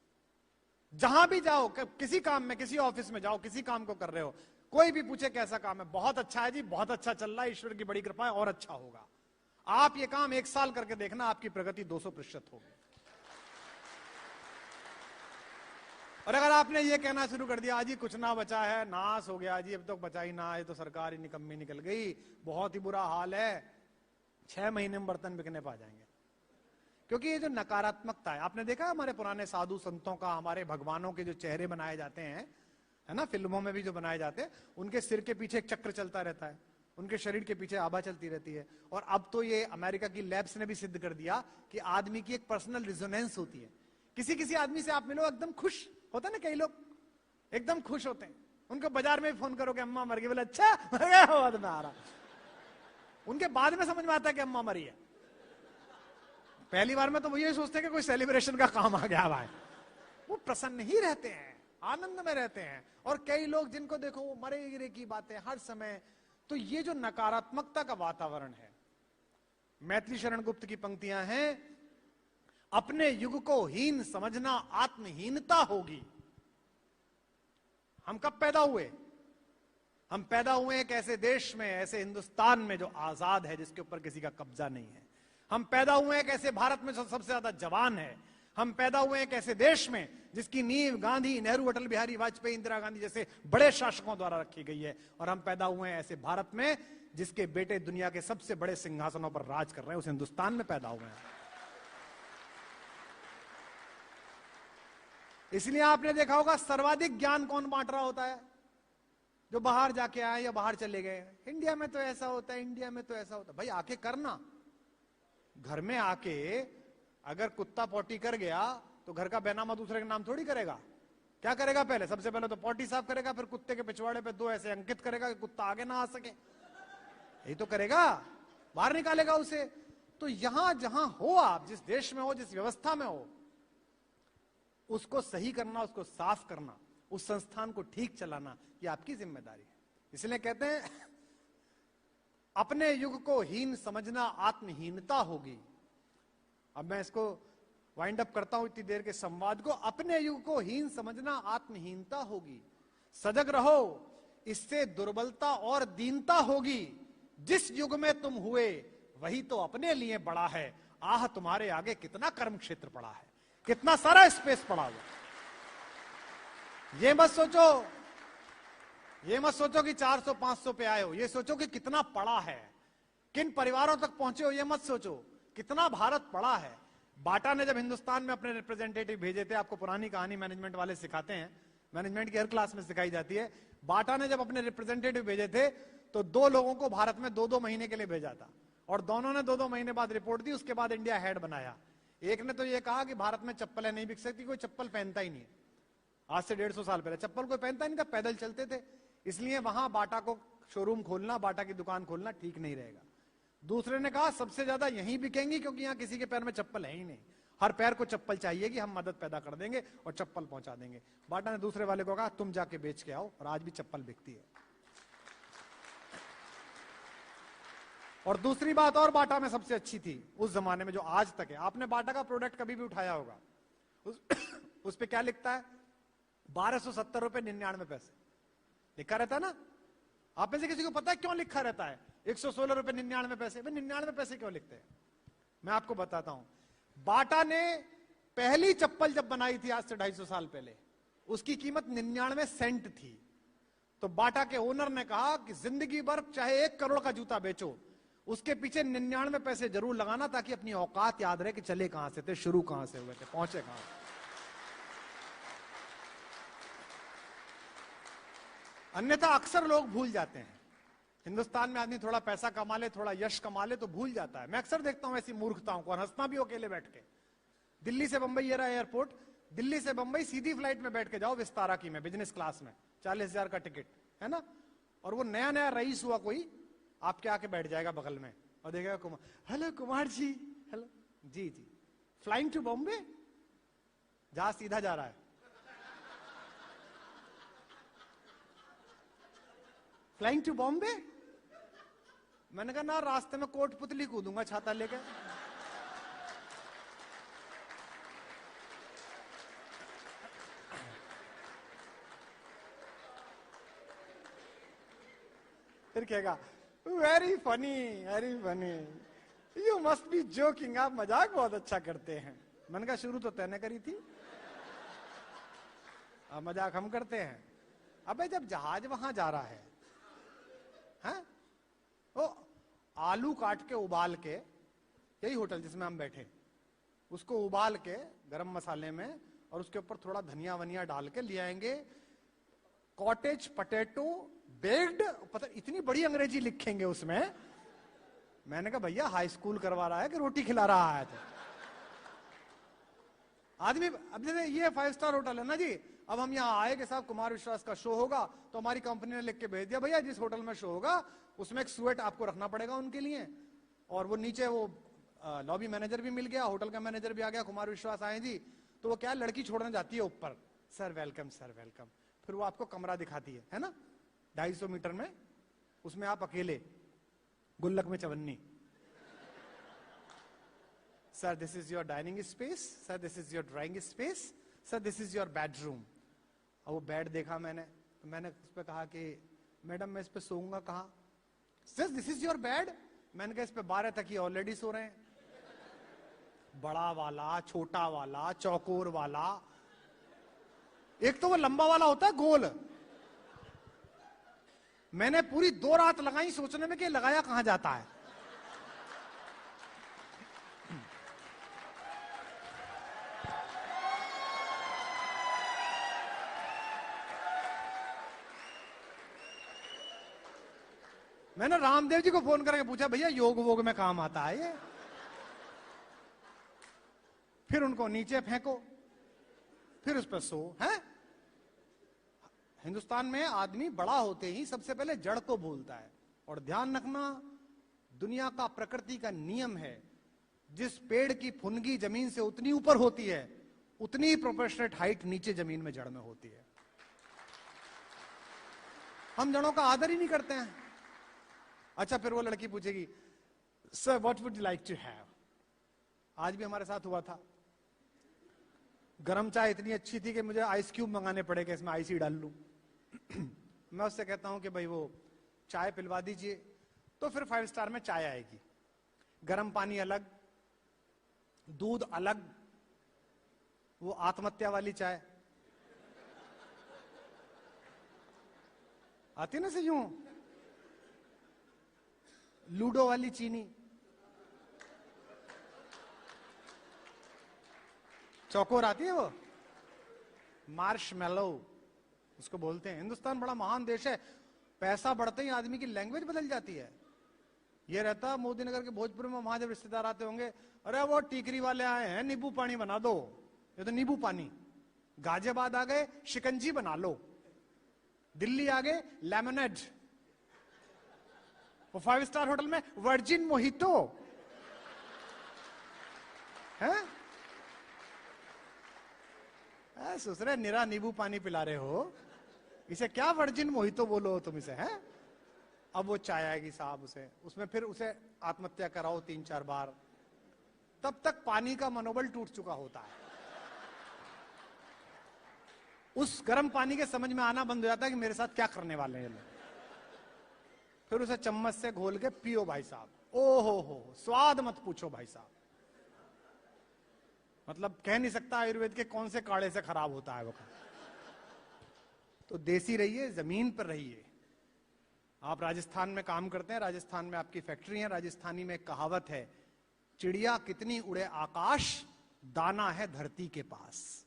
जहां भी जाओ, किसी काम में, किसी ऑफिस में जाओ, किसी काम को कर रहे हो, कोई भी पूछे कैसा काम है, बहुत अच्छा है जी, बहुत अच्छा चल रहा है, ईश्वर की बड़ी कृपा है और अच्छा होगा। आप ये काम 1 साल करके देखना, आपकी प्रगति 200% होगी। और अगर आपने ये कहना शुरू कर दिया जी कुछ ना बचा है, नाश हो गया जी, अब तो बचा ही ना, ये तो सरकार ही निकम्मी निकल गई, बहुत ही बुरा हाल है, 6 महीने में बर्तन बिकने पा जाएंगे। क्योंकि ये जो नकारात्मकता है, आपने देखा हमारे पुराने साधु संतों का, हमारे भगवानों के जो चेहरे बनाए जाते हैं, है ना, फिल्मों में भी जो बनाए जाते हैं, उनके सिर के पीछे एक चक्र चलता रहता है, उनके शरीर के पीछे आभा चलती रहती है। और अब तो ये अमेरिका की लैब्स ने भी सिद्ध कर दिया कि आदमी की एक पर्सनल रिजोनेंस होती है। किसी किसी आदमी से आप मिलो एकदम खुश होता है ना, कई लोग एकदम खुश होते हैं, उनको बाजार में भी फोन करोगे अम्मा मर गई, बोले अच्छा बहुत में आ रहा, उनके बाद में समझ में आता है कि अम्मा मरी है। पहली बार में तो वो ये सोचते हैं कि कोई सेलिब्रेशन का काम आ गया भाई, वो प्रसन्न ही रहते हैं, आनंद में रहते हैं। और कई लोग जिनको देखो वो मरे गिरे की बातें हर समय। तो ये जो नकारात्मकता का वातावरण है, मैथिली शरण गुप्त की पंक्तियां हैं, अपने युग को हीन समझना आत्महीनता होगी। हम कब पैदा हुए? हम पैदा हुए एक ऐसे देश में, ऐसे हिंदुस्तान में जो आजाद है, जिसके ऊपर किसी का कब्जा नहीं है। हम पैदा हुए एक ऐसे भारत में जो सबसे ज्यादा जवान है। हम पैदा हुए एक ऐसे देश में जिसकी नींव गांधी, नेहरू, अटल बिहारी वाजपेयी, इंदिरा गांधी जैसे बड़े शासकों द्वारा रखी गई है। और हम पैदा हुए हैं ऐसे भारत में जिसके बेटे दुनिया के सबसे बड़े सिंहासनों पर राज कर रहे हैं, उस हिंदुस्तान में पैदा हुए हैं। इसलिए आपने देखा होगा सर्वाधिक ज्ञान कौन बांट रहा होता है? जो बाहर जाके आए या बाहर चले गए। इंडिया में तो ऐसा होता है, इंडिया में तो ऐसा होता है। भाई आके करना, घर में आके अगर कुत्ता पॉटी कर गया तो घर का बैनामा दूसरे के नाम थोड़ी करेगा। क्या करेगा? पहले सबसे पहले तो पॉटी साफ करेगा, फिर कुत्ते के पिछवाड़े पे 2 ऐसे अंकित करेगा कि कुत्ता आगे ना आ सके, यही तो करेगा, बाहर निकालेगा उसे। तो यहां जहां हो, आप जिस देश में हो, जिस व्यवस्था में हो, उसको सही करना, उसको साफ करना, उस संस्थान को ठीक चलाना, ये आपकी जिम्मेदारी है। इसलिए कहते हैं अपने युग को हीन समझना आत्महीनता होगी। अब मैं इसको वाइंड अप करता हूं इतनी देर के संवाद को। अपने युग को हीन समझना आत्महीनता होगी। सजग रहो, इससे दुर्बलता और दीनता होगी। जिस युग में तुम हुए वही तो अपने लिए बड़ा है। आह तुम्हारे आगे कितना कर्म क्षेत्र पड़ा है, कितना सारा स्पेस पड़ा हुआ। ये मत सोचो कि 400-500 पे आए हो, ये सोचो कि कितना पड़ा है, किन परिवारों तक पहुंचे हो। ये मत सोचो कितना भारत पड़ा है। बाटा ने जब हिंदुस्तान में अपने रिप्रेजेंटेटिव भेजे थे, आपको पुरानी कहानी मैनेजमेंट वाले सिखाते हैं, मैनेजमेंट की हर क्लास में सिखाई जाती है। बाटा ने जब अपने रिप्रेजेंटेटिव भेजे थे तो 2 लोगों को भारत में 2-2 महीने के लिए भेजा था, और दोनों ने 2-2 महीने बाद रिपोर्ट दी। उसके बाद इंडिया हेड बनाया। एक ने तो यह कहा कि भारत में चप्पलें नहीं बिक सकती, कोई चप्पल पहनता ही नहीं है। आज से 150 साल पहले चप्पल कोई पहनता नहीं था, पैदल चलते थे, इसलिए वहां बाटा को शोरूम खोलना, बाटा की दुकान खोलना ठीक नहीं रहेगा। दूसरे ने कहा सबसे ज्यादा यहीं बिकेंगी क्योंकि यहां किसी के पैर में चप्पल है ही नहीं, हर पैर को चप्पल चाहिए कि हम मदद पैदा कर देंगे और चप्पल पहुंचा देंगे। बाटा ने दूसरे वाले को कहा तुम जाके बेच के आओ, और आज भी चप्पल बिकती है। और दूसरी बात और बाटा में सबसे अच्छी थी उस जमाने में, जो आज तक है। आपने बाटा का प्रोडक्ट कभी भी उठाया होगा, उस पे क्या लिखता है? 1270 रुपए 99 पैसे लिखा रहता है ना। आप में से किसी को पता है क्यों लिखा रहता है 116 रुपए 99 पैसे? 99 पैसे क्यों लिखते हैं? मैं आपको बताता हूं। बाटा ने पहली चप्पल जब बनाई थी आज से 250 साल पहले, उसकी कीमत 99 सेंट थी। तो बाटा के ओनर ने कहा कि जिंदगी भर चाहे 1 करोड़ का जूता बेचो, उसके पीछे 99 पैसे जरूर लगाना, ताकि अपनी औकात याद रहे कि चले कहां से थे, शुरू कहां से हुए थे, पहुंचे कहां। अन्यथा अक्सर लोग भूल जाते हैं। हिंदुस्तान में आदमी थोड़ा पैसा कमा ले, थोड़ा यश कमा ले तो भूल जाता है। मैं अक्सर देखता हूं ऐसी मूर्खताओं को, और हंसता भी अकेले बैठ के। दिल्ली से बंबई, ये रहा एयरपोर्ट, दिल्ली से बंबई सीधी फ्लाइट में बैठ के जाओ, विस्तारा की में, बिजनेस क्लास में, 40,000 का टिकट है ना। और वो नया नया रईस हुआ कोई आपके आके बैठ जाएगा बगल में और देखेगा Kumar, hello Kumar ji, hello ji ji, flying to Bombay, जहाज सीधा जा रहा है, फ्लाइंग टू बॉम्बे। मैंने कहा ना, रास्ते में कोट पुतली कूदूंगा छाता लेकर। फिर कहेगा very funny, very funny, you must be joking, आप मजाक बहुत अच्छा करते हैं। मैंने कहा शुरू तो तैने करी थी, अब मजाक हम करते हैं। अबे जब जहाज वहां जा रहा है, हैं? वो आलू काट के उबाल के, यही होटल जिसमें हम बैठे, उसको उबाल के गरम मसाले में और उसके ऊपर थोड़ा धनिया वनिया डाल के ले आएंगे। कॉटेज पटेटो बेक्ड, पता इतनी बड़ी अंग्रेजी लिखेंगे उसमें। मैंने कहा भैया हाई स्कूल करवा रहा है कि रोटी खिला रहा है? तो आदमी, अब जैसे ये 5 स्टार होटल है ना जी, अब हम यहाँ आए कि साहब कुमार विश्वास का शो होगा, तो हमारी कंपनी ने लिख के भेज दिया भैया जिस होटल में शो होगा उसमें एक स्वेट आपको रखना पड़ेगा उनके लिए। और वो नीचे वो लॉबी मैनेजर भी मिल गया, होटल का मैनेजर भी आ गया, कुमार विश्वास आए जी। तो वो क्या लड़की छोड़ने जाती है ऊपर, सर वेलकम, सर वेलकम। फिर वो आपको कमरा दिखाती है ना, 250 मीटर में, उसमें आप अकेले, गुल्लक में चवन्नी। Sir this is your dining space, sir this is your drawing space, sir this is your bedroom. और वो बेड देखा मैंने, तो मैंने उस पर कहा कि मैडम मैं इस पे सोऊंगा कहाँ? Sir this is your bed. मैंने कहा इस पे 12 तकिए ऑलरेडी सो रहे हैं, बड़ा वाला, छोटा वाला, चौकोर वाला। एक तो वो लंबा वाला होता है गोल। मैंने पूरी 2 रात लगाई सोचने में कि लगाया कहां जाता है। मैंने रामदेव जी को फोन करके पूछा भैया योग वोग में काम आता है ये? फिर उनको नीचे फेंको, फिर उस पर सो। है हिंदुस्तान में आदमी बड़ा होते ही सबसे पहले जड़ को भूलता है। और ध्यान रखना, दुनिया का, प्रकृति का नियम है जिस पेड़ की फुनगी जमीन से उतनी ऊपर होती है, उतनी ही प्रोपोर्शनेट हाइट नीचे जमीन में जड़ में होती है। हम जड़ों का आदर ही नहीं करते हैं। अच्छा, फिर वो लड़की पूछेगी, sir what would you like to have. आज भी हमारे साथ हुआ था, गरम चाय इतनी अच्छी थी कि मुझे आइस क्यूब मंगाने पड़े कि इसमें आइस ही डाल लूं। मैं उससे कहता हूं कि भाई वो चाय पिलवा दीजिए, तो फिर 5 स्टार में चाय आएगी, गरम पानी अलग, दूध अलग, वो आत्महत्या वाली चाय आती ना से यूं, लूडो वाली चीनी, चौकोर आती है वो, मार्शमेलो उसको बोलते हैं। हिंदुस्तान बड़ा महान देश है, पैसा बढ़ते ही आदमी की लैंग्वेज बदल जाती है। ये रहता मोदी नगर के भोजपुर में, वहां जब रिश्तेदार आते होंगे, अरे वो टीकरी वाले आए हैं, नींबू पानी बना दो, ये तो नींबू पानी। गाजियाबाद आ गए, शिकंजी बना लो। दिल्ली आ गए, लेमनेड। वो 5 स्टार होटल में वर्जिन मोहितो है। सुसरे निरा नींबू पानी पिला रहे हो, इसे क्या वर्जिन मोहितो बोलो तुम इसे, है। अब वो चाय आएगी साहब, उसमें फिर उसे आत्महत्या कराओ 3-4 बार, तब तक पानी का मनोबल टूट चुका होता है। उस गर्म पानी के समझ में आना बंद हो जाता है कि मेरे साथ क्या करने वाले हैं लोग। फिर उसे चम्मच से घोल के पियो भाई साहब, ओ हो स्वाद मत पूछो भाई साहब। मतलब कह नहीं सकता आयुर्वेद के कौन से काढ़े से खराब होता है वो। तो देसी रहिए, जमीन पर रहिए। आप राजस्थान में काम करते हैं, राजस्थान में आपकी फैक्ट्री है, राजस्थानी में एक कहावत है, चिड़िया कितनी उड़े आकाश, दाना है धरती के पास।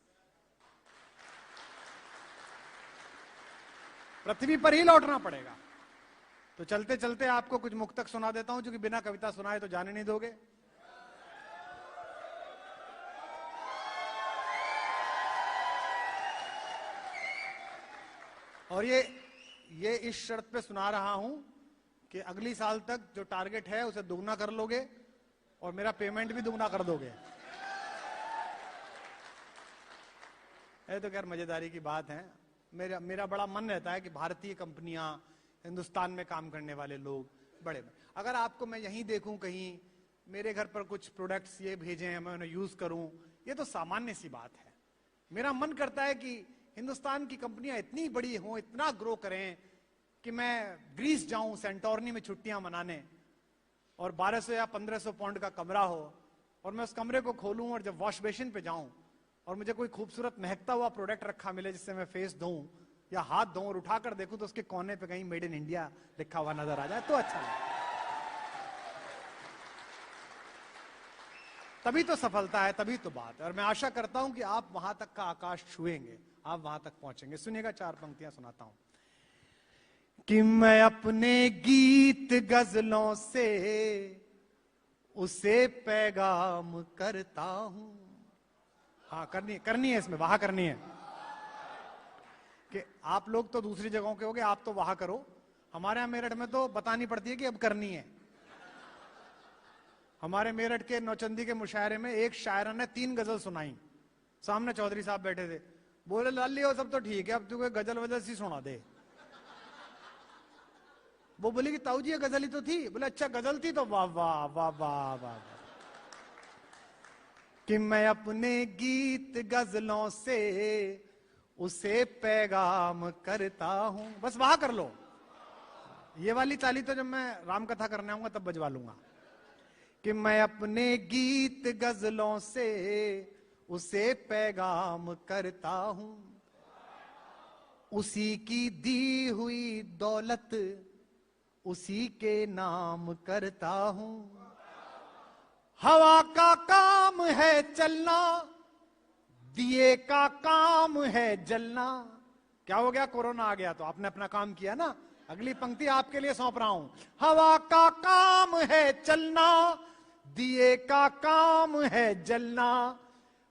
पृथ्वी पर ही लौटना पड़ेगा। तो चलते चलते आपको कुछ मुक्तक सुना देता हूं, क्योंकि बिना कविता सुनाए तो जाने नहीं दोगे। और ये इस शर्त पे सुना रहा हूं कि अगली साल तक जो टारगेट है उसे दुगना कर लोगे और मेरा पेमेंट भी दुगना कर दोगे। ये तो खैर मजेदारी की बात है। मेरा बड़ा मन रहता है कि भारतीय कंपनियां, हिंदुस्तान में काम करने वाले लोग बड़े, अगर आपको मैं यहीं देखूं कहीं, मेरे घर पर कुछ प्रोडक्ट्स ये भेजे हैं, मैं उन्हें यूज करूं, ये तो सामान्य सी बात है। मेरा मन करता है कि हिंदुस्तान की कंपनियां इतनी बड़ी हों, इतना ग्रो करें कि मैं ग्रीस जाऊं सेंटोर्नी में छुट्टियां मनाने, और 1200 या 1500 पाउंड का कमरा हो, और मैं उस कमरे को खोलूं और जब वॉश बेसिन पे जाऊं और मुझे कोई खूबसूरत महकता हुआ प्रोडक्ट रखा मिले जिससे मैं फेस धोऊं या हाथ धोऊं और उठाकर देखूं तो उसके कोने पे कहीं मेड इन इंडिया लिखा हुआ नजर आ जाए तो अच्छा लगे। तभी तो सफलता है, तभी तो बात है। और मैं आशा करता हूं कि आप वहां तक का आकाश छुएंगे, आप वहां तक पहुंचेंगे। सुनिएगा, 4 पंक्तियां सुनाता हूं कि मैं अपने गीत गजलों से उसे पैगाम करता हूं। हाँ, करनी है इसमें, वहां करनी है कि आप लोग तो दूसरी जगहों के होगे, आप तो वहां करो। हमारे यहां मेरठ में तो बतानी पड़ती है कि अब करनी है। हमारे मेरठ के नौचंदी के मुशायरे में एक शायरा ने 3 गजल सुनाई, सामने चौधरी साहब बैठे थे, बोले लाली वो सब तो ठीक है, अब तू गजल वजल सी सुना दे। वो बोली कि ताऊ जी ये गजल ही तो थी। बोले अच्छा गजल थी तो वाह वाह वाह वाह वाह। कि मैं अपने गीत गजलों से उसे पैगाम करता हूं। बस वहां कर लो, ये वाली ताली तो जब मैं राम कथा करने आऊंगा तब बजवा लूंगा। कि मैं अपने गीत गजलों से उसे पैगाम करता हूं, उसी की दी हुई दौलत उसी के नाम करता हूं। हवा का काम है चलना, दिए का काम है जलना। क्या हो गया, कोरोना आ गया तो आपने अपना काम किया ना। अगली पंक्ति आपके लिए सौंप रहा हूं। हवा का काम है चलना, दिए का काम है जलना।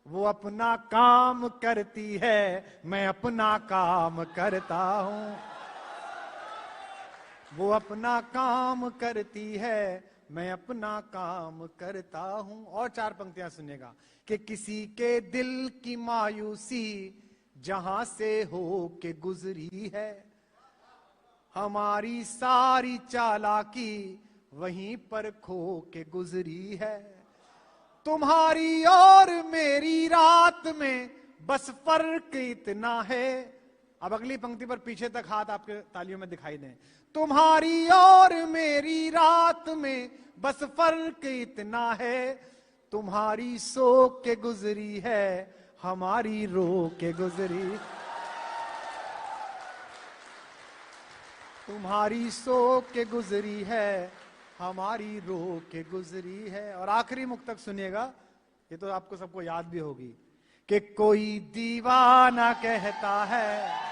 वो अपना काम करती है, मैं अपना काम करता हूं। वो अपना काम करती है, मैं अपना काम करता हूं। और 4 पंक्तियां सुनिएगा कि किसी के दिल की मायूसी जहां से हो के गुजरी है, हमारी सारी चालाकी वहीं पर खो के गुजरी है। तुम्हारी और मेरी रात में बस फर्क इतना है। अब अगली पंक्ति पर पीछे तक हाथ आपके तालियों में दिखाई दें। तुम्हारी और मेरी रात में बस फर्क इतना है, तुम्हारी सो के गुजरी है, हमारी रो के गुजरी। तुम्हारी सो के गुजरी है, हमारी रो के गुजरी है। और आखिरी मुक्तक सुनिएगा, ये तो आपको सबको याद भी होगी कि कोई दीवाना कहता है,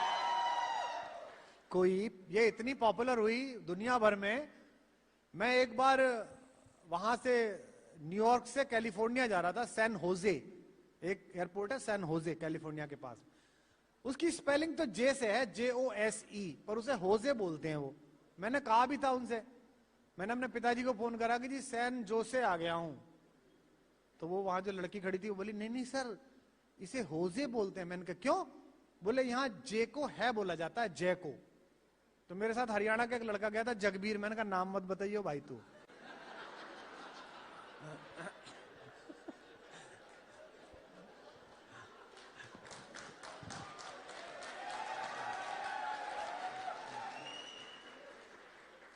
कोई, ये इतनी पॉपुलर हुई दुनिया भर में। मैं एक बार वहां से न्यूयॉर्क से कैलिफोर्निया जा रहा था, सैन होजे, एक एयरपोर्ट है सैन होजे कैलिफोर्निया के पास। उसकी स्पेलिंग तो जे से है, JOSE, पर उसे होजे बोलते हैं वो। मैंने कहा भी था उनसे, मैंने अपने पिताजी को फोन करा कि जी सैन जोसे आ गया हूं, तो वो वहां जो लड़की खड़ी थी वो बोली नहीं नहीं सर इसे होजे बोलते हैं। मैंने कहा क्यों? बोले यहां जे को है बोला जाता है, जय को। तो मेरे साथ हरियाणा का एक लड़का गया था जगबीर, मैंने कहा नाम मत बताइयो भाई तू।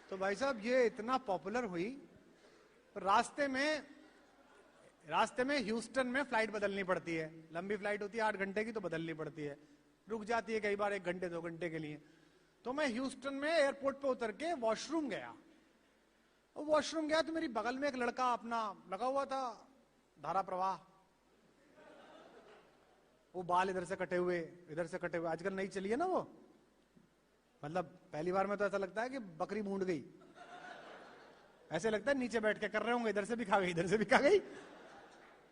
तो भाई साहब ये इतना पॉपुलर हुई, रास्ते में ह्यूस्टन में फ्लाइट बदलनी पड़ती है। लंबी फ्लाइट होती है 8 घंटे की, तो बदलनी पड़ती है, रुक जाती है कई बार 1 घंटे 2 घंटे के लिए। तो मैं ह्यूस्टन में एयरपोर्ट पे उतर के वॉशरूम गया, और वॉशरूम गया तो मेरी बगल में एक लड़का अपना लगा हुआ था धारा प्रवाह, वो बाल इधर से कटे हुए इधर से कटे हुए, आजकल नई चली है ना वो, मतलब पहली बार में तो ऐसा लगता है कि बकरी मूंड गई, ऐसे लगता है नीचे बैठ के कर रहे होंगे, इधर से भी खा गई इधर से भी खा गई।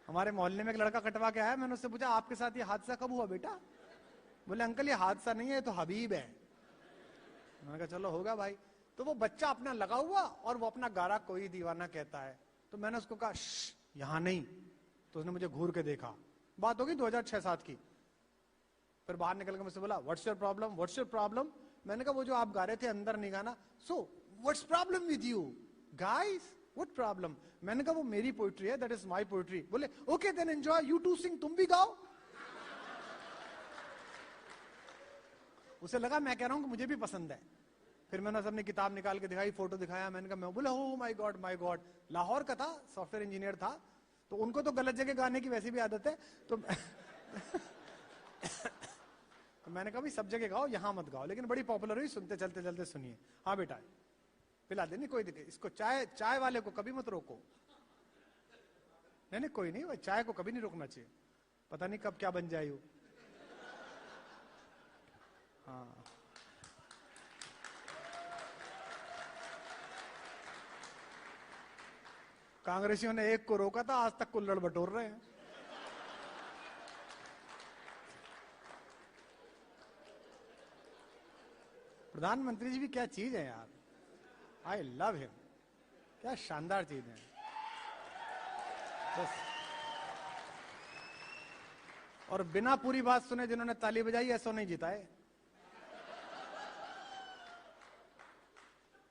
हमारे मोहल्ले में एक लड़का कटवा के आया, मैंने उससे पूछा आपके साथ ये हादसा कब हुआ बेटा? बोले अंकल ये हादसा नहीं है, तो हबीब है। मैंने कहा चलो होगा भाई। तो वो बच्चा अपना लगा हुआ और वो अपना गारा कोई दीवाना कहता है। तो मैंने उसको कहा यहां नहीं, तो उसने मुझे घूर के देखा। बात होगी 2006-7 की। फिर बाहर निकल के मुझसे बोला what's your problem, what's your problem? मैंने कहा वो जो आप गा रहे थे अंदर नहीं गाना। So what's problem with you guys, what problem? मैंने कहा वो मेरी पोइट्री है, दैट इज माय पोइट्री। बोले okay then enjoy, you too sing, तुम भी गाओ। उसे लगा मैं कह रहा हूं कि मुझे भी पसंद है। फिर मैंने अपनी किताब निकाल के दिखाई, फोटो दिखाया, मैंने कहा मैं, बोला ओ माय गॉड। लाहौर का था, सॉफ्टवेयर इंजीनियर था, तो उनको तो गलत जगह गाने की वैसी भी आदत है, तो मैंने कहा भाई सब जगह गाओ, यहां मत गाओ। लेकिन बड़ी पॉपुलर हुई, सुनते चलते चलते सुनिए। हाँ बेटा पिला दे, नहीं कोई दिक्कत, इसको चाय वाले को कभी मत रोको। नहीं कोई नहीं, भाई चाय को कभी नहीं रोकना चाहिए, पता नहीं कब क्या बन जाए वो। हाँ कांग्रेसियों ने एक को रोका था, आज तक कुल्हड़ बटोर रहे हैं। प्रधानमंत्री जी भी क्या चीज है यार, आई लव हिम, क्या शानदार चीज है बस। और बिना पूरी बात सुने जिन्होंने ताली बजाई ऐसा नहीं जिताए।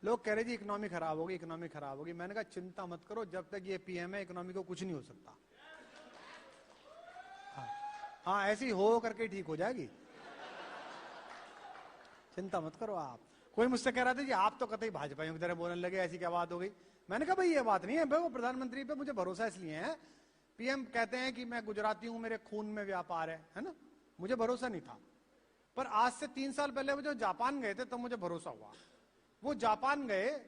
लोग कह रहे जी इकोनॉमी खराब होगी, इकोनॉमी खराब होगी। मैंने कहा चिंता मत करो, जब तक ये पीएम है इकोनॉमी को कुछ नहीं हो सकता। हाँ ऐसी हो करके ठीक हो जाएगी, चिंता मत करो आप। कोई मुझसे कह रहा था जी आप तो कतई भाजपाइयों की तरह बोलने लगे, ऐसी क्या बात हो गई? मैंने कहा भाई ये बात नहीं है, भाई वो प्रधानमंत्री पे मुझे भरोसा इसलिए है, पीएम कहते हैं कि मैं गुजराती हूं, मेरे खून में व्यापार है ना, मुझे भरोसा नहीं था। पर आज से 3 साल पहले वो जो जापान गए थे तब मुझे भरोसा हुआ। वो जापान गए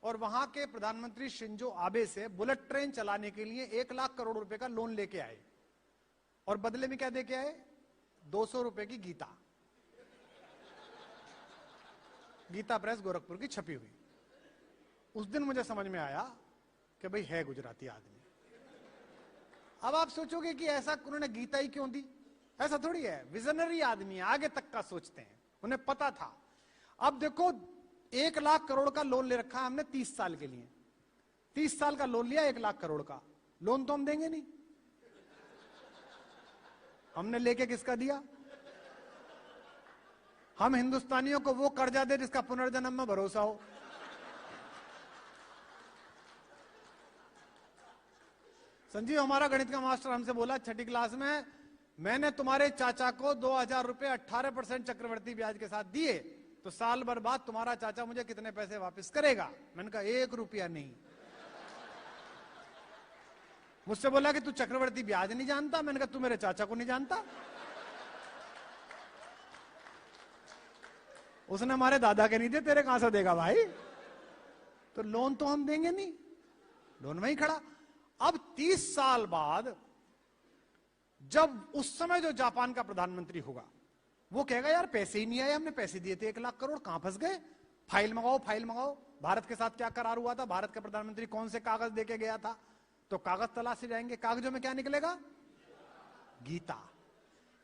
और वहां के प्रधानमंत्री शिंजो आबे से बुलेट ट्रेन चलाने के लिए 1 लाख करोड़ रुपए का लोन लेके आए, और बदले में क्या दे के आए? 200 रुपए की गीता प्रेस गोरखपुर की छपी हुई। उस दिन मुझे समझ में आया कि भाई है गुजराती आदमी। अब आप सोचोगे कि ऐसा उन्होंने गीता ही क्यों दी, ऐसा थोड़ी है, विजनरी आदमी आगे तक का सोचते हैं, उन्हें पता था। अब देखो 1 लाख करोड़ का लोन ले रखा है हमने 30 साल के लिए, 30 साल का लोन लिया 1 लाख करोड़ का, लोन तो हम देंगे नहीं। हमने लेके किसका दिया? हम हिंदुस्तानियों को वो कर्जा दे जिसका पुनर्जन्म में भरोसा हो। संजीव हमारा गणित का मास्टर हमसे बोला 6ठी क्लास में, मैंने तुम्हारे चाचा को 2000 रुपए 18% चक्रवर्ती ब्याज के साथ दिए, तो साल भर बाद तुम्हारा चाचा मुझे कितने पैसे वापस करेगा? मैंने कहा 1 रुपया नहीं। मुझसे बोला कि तू चक्रवर्ती ब्याज नहीं जानता? मैंने कहा तू मेरे चाचा को नहीं जानता? उसने हमारे दादा के नहीं दिए, तेरे कहां से देगा भाई? तो लोन तो हम देंगे नहीं, लोन वहीं खड़ा। अब 30 साल बाद जब उस समय जो जापान का प्रधानमंत्री होगा वो कहेगा यार पैसे ही नहीं आए, हमने पैसे दिए थे 1 लाख करोड़, कहां फंस गए? फाइल मंगाओ, फाइल मंगाओ। भारत के साथ क्या करार हुआ था, भारत का प्रधानमंत्री कौन से कागज देके गया था? तो कागज तलाशे जाएंगे, कागजों में क्या निकलेगा? गीता।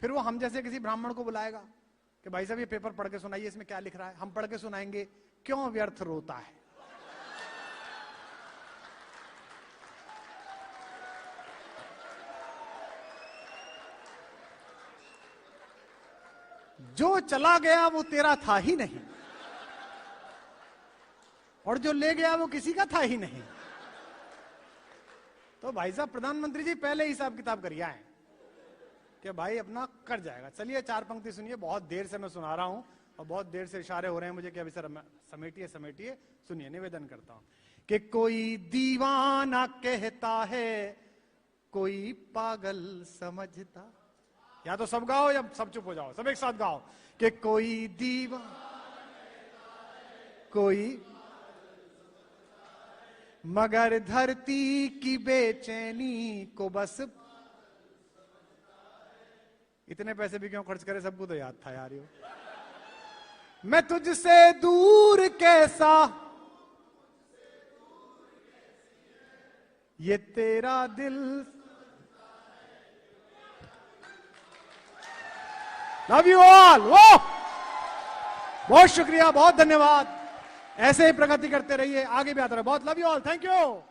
फिर वो हम जैसे किसी ब्राह्मण को बुलाएगा कि भाई साहब ये पेपर पढ़ के सुनाइए, इसमें क्या लिख रहा है। हम पढ़ के सुनाएंगे, क्यों व्यर्थ रोता है। जो चला गया वो तेरा था ही नहीं, और जो ले गया वो किसी का था ही नहीं। तो भाई साहब प्रधानमंत्री जी पहले हिसाब किताब करिए आए कि भाई अपना कर जाएगा। चलिए 4 पंक्ति सुनिए, बहुत देर से मैं सुना रहा हूं और बहुत देर से इशारे हो रहे हैं मुझे कि अभी सर समेटिए समेटिए। सुनिए, निवेदन करता हूं कि कोई दीवाना कहता है, कोई पागल समझता। या तो सब गाओ या सब चुप हो जाओ, सब एक साथ गाओ कि कोई कोई मगर धरती की बेचैनी को बस। इतने पैसे भी क्यों खर्च करे, सबको तो याद था यार। मैं तुझसे दूर कैसा, ये तेरा दिल। Love you all. वो बहुत शुक्रिया, बहुत धन्यवाद। ऐसे ही प्रगति करते रहिए, आगे भी आते रहे। बहुत love you all, thank you.